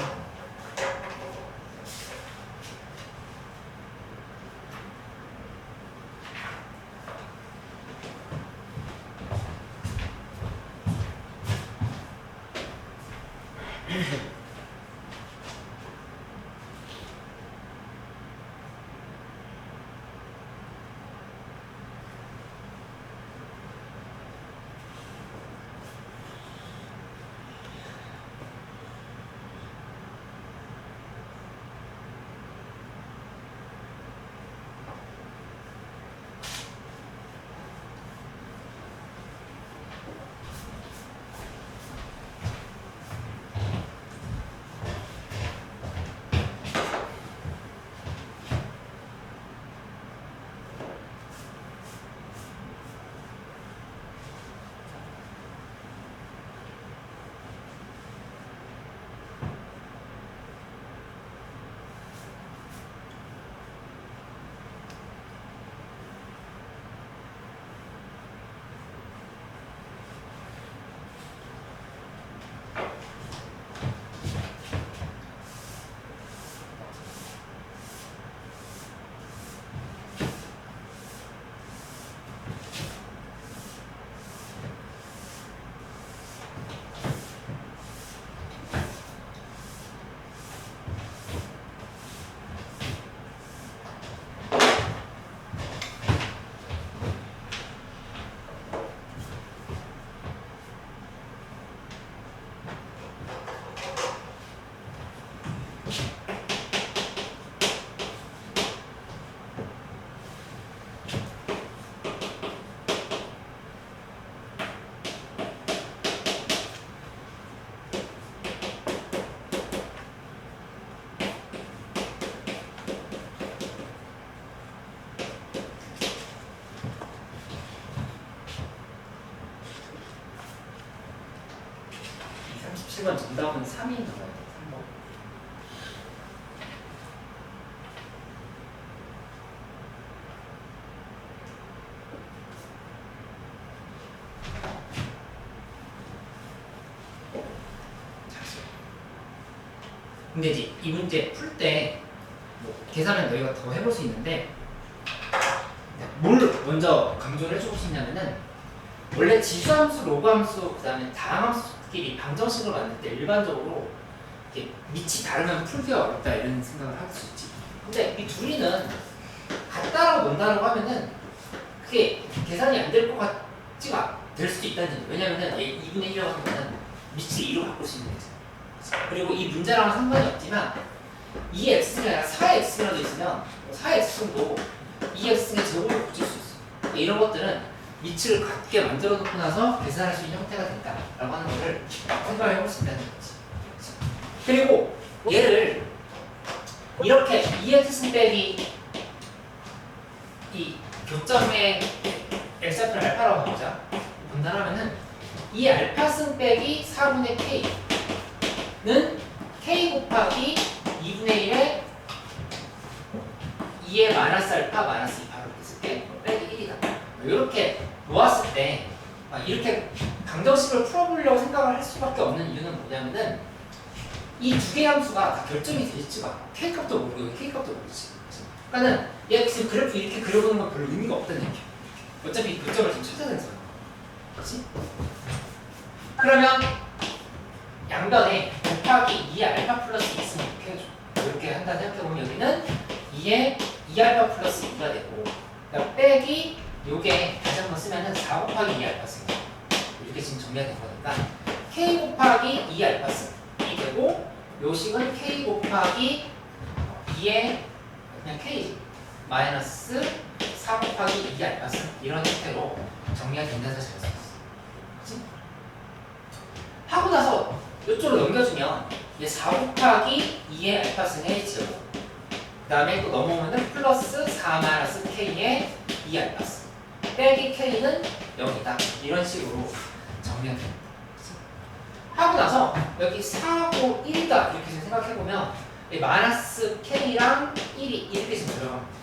S1: 번 정답은 3이 나와요. 3번. 근데 이제 이 문제 풀 때 뭐 계산은 너희가 더 해볼 수 있는데 뭘 먼저 강조를 해주고 싶냐면은 원래 지수함수, 로그함수, 그 다음에 다항함수끼리 방정식을 만들 때 일반적으로 이렇게 밑이 다르면 풀기가 어렵다 이런 생각을 할 수 있지. 근데 이 둘이는 같다라고 논다라고 하면은 그게 계산이 안 될 것 같지가 될 수도 있다는 얘기. 왜냐면은 얘 2분의 1이라고 하면은 밑을 2로 바꿀 수 있는 거지. 그리고 이 문제랑은 상관이 없지만 2x가 아니라 4x라도 있으면 4x도 2x의 제곱을 붙일 수 있어. 그러니까 이런 것들은 밑을 같게 만들어 놓고 나서 계산할 수 있는 형태가 된다라고 하는 거를 생각을 해볼 수 있다는 거지. 그리고 얘를 이렇게 2x 빼기 이 교점의 x좌표를 알파라고 보자. 분단하면은 이 알파승 빼기 4분의 k는 k 곱하기 2분의 1에 2의 마이너스 알파 마이너스 2파로 이렇게 쓸게. 빼기 1이다. 이렇게 놓았을 때 이렇게 방정식을 풀어보려고 생각을 할 수밖에 없는 이유는 뭐냐면은 이 두 개의 함수가 다 결정이 되지가 k 값도 모르고 k 값도 모르지. 그러니까는 얘 지금 그래프 이렇게 그려보는 건 별로 의미가 없다는 얘기야. 어차피 교점을 지금 찾아야 되는 거야. 그렇지? 그러면 양변에 곱하기 2 알파 플러스 2 있으면 이렇게 해줘. 이렇게 한다 생각해보면 여기는 2에 2 알파 플러스 2가 되고 그러니까 빼기 요게 다시 한번 쓰면은 4 곱하기 2 알파승 이렇게 지금 정리가 된 거니까 k 곱하기 2 알파승이 되고 요식은 k 곱하기 2에 그냥 k 마이너스 4 곱하기 2 알파승 이런 형태로 정리가 된다는 사실을 잘 썼어. 그치? 하고 나서 이쪽으로 넘겨주면 이제 4 곱하기 2의 알파승의 제곱. 그 다음에 또 넘어오면은 플러스 4 마이너스 k의 2 알파승. 빼기 k는 0이다. 이런 식으로 정리가 됩니다. 하고 나서 여기 4, 5, 1이다. 이렇게 좀 생각해보면 이 마이너스 k랑 1이 이렇게 좀 들어갑니다.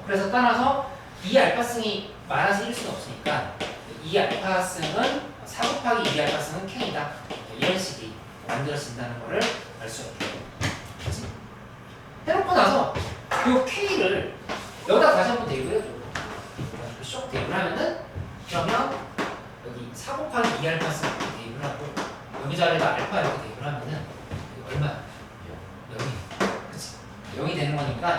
S1: 그래서 따라서 2 알파승이 마이너스 1일 수는 없으니까 2 알파승은 4 곱하기 2 알파승은 k다. 이런 식이 만들어진다는 거를 알 수가 있고요. 그치? 해놓고 나서 이 k를 여기다 다시 한번 대입을 해줘. 쇽 대입을 하면은 그러면 여기 4 곱하기 2 알파승 이렇게 대입을 하고 여기 자리에다 알파 이렇게 대입을 하면은 얼마야? 0이. 그치? 0이 되는 거니까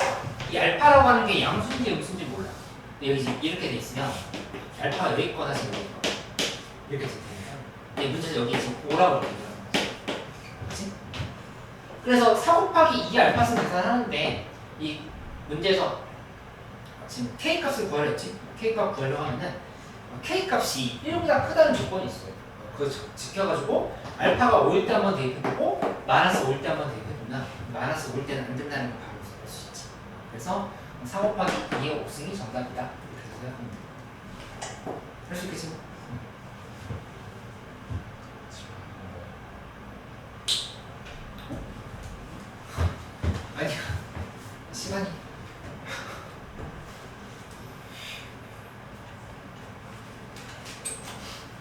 S1: 이 알파라고 하는 게 양수인지 음수인지 몰라. 근데 여기 지금 이렇게 돼 있으면 알파가 여기 있거나 지금 여기 있거나 이렇게 되니까 이 문제에서 여기 지금 5라고 이렇게 되는 거지. 그치? 그래서 4 곱하기 2 알파승 계산하는데 이 문제에서 지금 k 값을 구하려 했지. k 값 구하려고 하면은 k 값이 1보다 크다는 조건이 있어요. 그거 지켜가지고 알파가 5일 때 한번 대입해보고 마이너스 5일 때 한번 대입해보면 마이너스 5일 때는 안 된다는 걸 바로 볼 수 있지. 그래서 4 곱하기 2의 5승이 정답이다. 이렇게 생각합니다. 할 수 있겠지? 아니야. 시간이.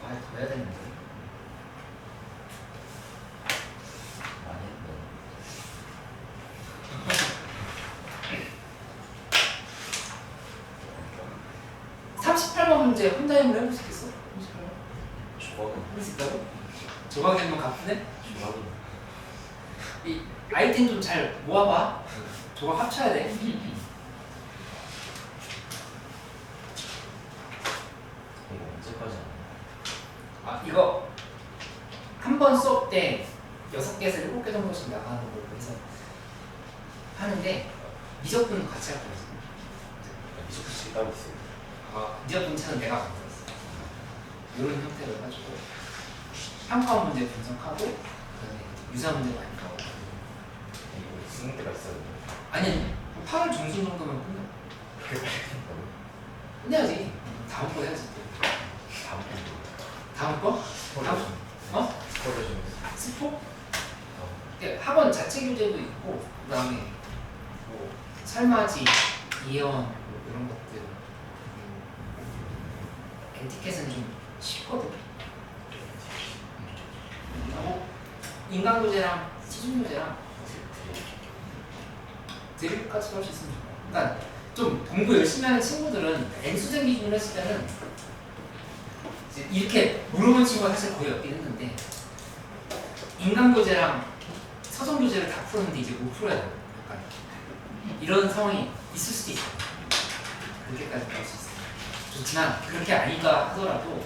S1: 아, 더 해야 되는데.
S3: 많이 했네.
S1: 38번 문제 혼자 힘을 해볼 수 있겠어? 38번?
S3: 조각은
S1: 해볼 수 있다고? 조각이면 갚네?
S3: 조각은
S1: 이 아이템 좀 잘 모아봐. 조각 합쳐야 돼.
S3: 이거 언제까지 하나?
S1: 아, 이거 한 번 수업 때 6개에서 7개 정도씩 나가는 걸로 해서 하는데 미적분 같이 할 거였어.
S3: 미적분식이 따로 있어요.
S1: 아, 미적분차는 내가 만들었어. 이런 형태로 해가지고 평가 문제 분석하고 그다음에 유사 문제 많이 나오고.
S3: 이거 쓰는 때가 있어요.
S1: 아니 8월 중순 정도면 끝나.
S3: 그렇게 빨리 된다고?
S1: 끝내야지. 다음 거 해야지. 또.
S3: 다음 거.
S1: 다음 거? 다음 어?
S3: 스포를 좀
S1: 스포? 학원 자체 교재도 있고 그다음에 뭐 설맞이, 이연 뭐 이런 것들 엔티켓은 좀 쉽거든. 그리고 인간 교재랑 수준 교재랑 드립까지 할 수 있으면 좋아. 그러니까 좀 공부 열심히 하는 친구들은 N수생 기준으로 했을 때는 이제 이렇게 물어본 친구가 사실 거의 없긴 했는데 인간 교재랑 서정 교재를 다 푸는데 이제 못 풀어야 돼요. 약간 이런 상황이 있을 수도 있어요. 그렇게까지 갈 수 있어요. 좋지만 그렇게 아니다 하더라도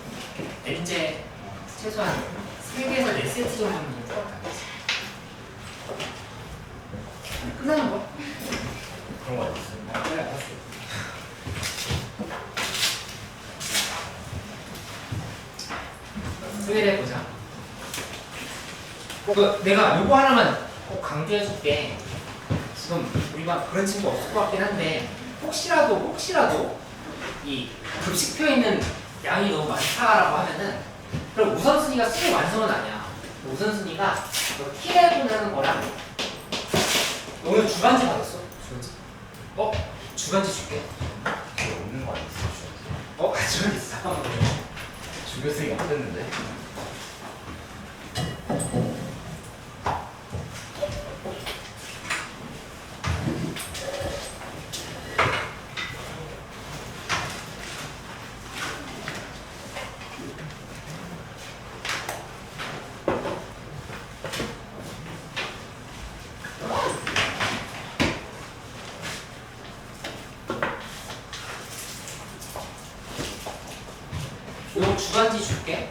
S1: N제 최소한 3개에서 4세트 정도는 들어가야지. 끝나는 거야?
S3: 그런 거 있어요.
S1: 그래, 알았어. 소개를 해보자. 내가 요거 하나만 꼭 강조해줄게. 지금 우리가 그런 친구 없을 것 같긴 한데 혹시라도 이 급식표에 있는 양이 너무 많다라고 하면은 그럼 우선순위가 수의 완성은 아니야. 우선순위가 키레분하는 거랑 오늘 주간지 받았어? 주간지? 주간지 줄게.
S3: 이거 없는 거 아니었어요?
S1: 주간지 있어.
S3: 주교생이 안 됐는데?
S1: 요 주간지 줄게.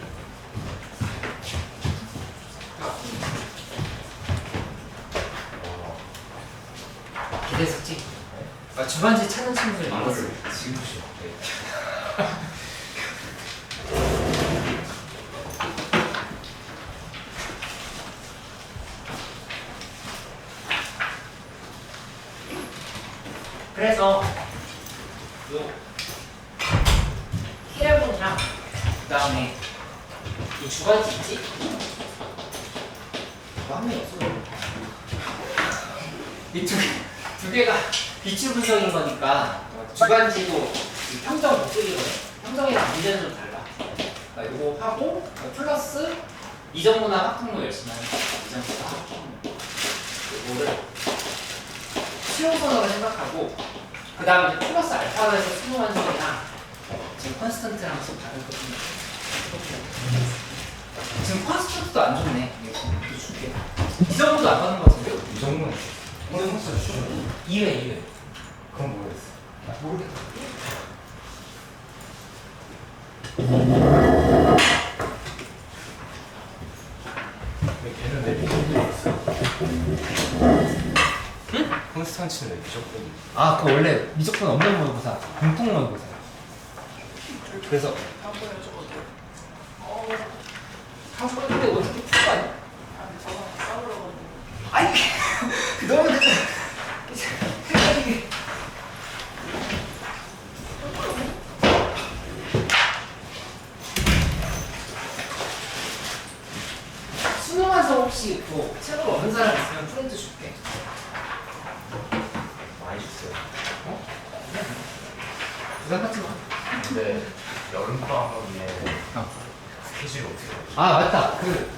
S1: 기대했었지? 주간지 찾는 친구들 많았어.
S3: 지금 보시면
S1: 그래서 요 키레본이랑 그 다음에 이 주관지 있지? 이거 한 명이 없어. 이 두 개가 비추 분석인 거니까 주관지도 이 평정 목적이거든. 평정이랑 문제는 좀 달라. 그러니까 이거 하고 플러스 이정무나 학통모 열심히 하는 거야. 이정무나 학통모. 이거를 수용선으로 생각하고 그 다음에 플러스 알파로 해서 수용환성이랑 지금 컨스턴트랑 좀 다르거든요. 지금 컨스턴트도 안 좋네. 이거 줄게. 이 정도도 안 받는 것 같은데요?
S3: 이 정도는 컨스턴트 주죠.
S1: 2회.
S3: 그건 모르겠어.
S1: 모르겠다.
S3: 근데 걔는 내 미적분이 있어.
S1: 응?
S3: 컨스탄치는 내 미적분이.
S1: 아, 그거 원래 미적분 없는 모의고사, 공통 모의고사. 그래서
S2: 한번 해줘도
S1: 한번 근데 어떻게 풀 거 아니야?
S2: 아니 저번에 싸우러가지고
S1: 아니, 너무 헷갈리게. 수능완성 혹시 뭐 책으로 얻는 사람 있으면 프린트 줄게.
S3: 많이 줬어요.
S1: 어? 부담 갖지 마.
S3: 근데 여름방학에
S1: 어.
S3: 스케줄이 어떻게 되지?
S1: 아 맞다. 그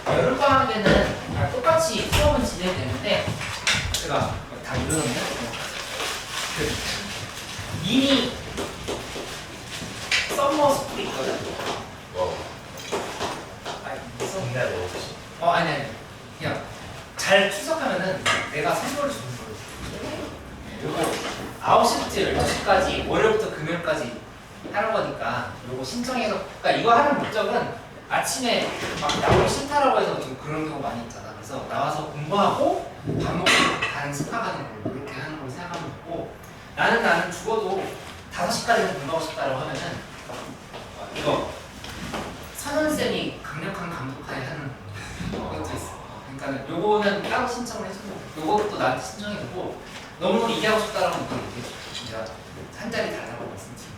S1: 여름방학에는 똑같이 수업은 진행되는데 제가 다 이러는데 그 이미 썸머 스쿨이 있거든. 아니 무슨
S3: 국내 넣었지.
S1: 아니 그냥 잘 추석하면은 내가 선물을 주는 거예요. 요거 9시부터 12시까지 월요일부터 금요일까지 하는 거니까 요거 신청해서 그러니까 이거 하는 목적은 아침에 막 나오기 싫다라고 해서 좀 그런 경우 많이 있잖아. 그래서 나와서 공부하고 밥 먹고 가는 습관하는 걸로 이렇게 하는 걸로 생각하면 되고 나는 죽어도 5시까지는 공부하고 싶다라고 하면은 이거 선원쌤이 강력한 감독하에 하는 것도 있어. 그러니까 요거는 따로 신청을 해주고 요것도 나한테 신청해주고 너무 이게 하고 싶다라고 하면 이렇게 내가 한 자리 달라고 말씀드릴게요.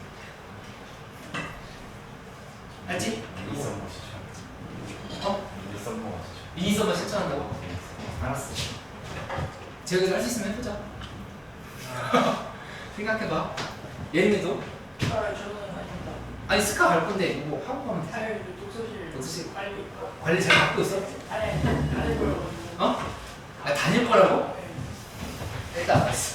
S1: 알지?
S3: 미니 썸머 시청.
S1: 어?
S3: 미니 썸머 시청.
S1: 미니 서버 신청한다고? 알았어. 제가 할수 있으면 해보자. 생각해봐. 예림이도?
S2: 아 저는 아닙니다.
S1: 아니 스카 갈 건데 뭐 하고 가면 돼.
S2: 잘 독서실
S1: 독서실
S2: 빨리 있고
S1: 관리 잘 받고 있어?
S2: 안에 보여가지고
S1: 어? 아 다닐 거라고? 일단 알았어.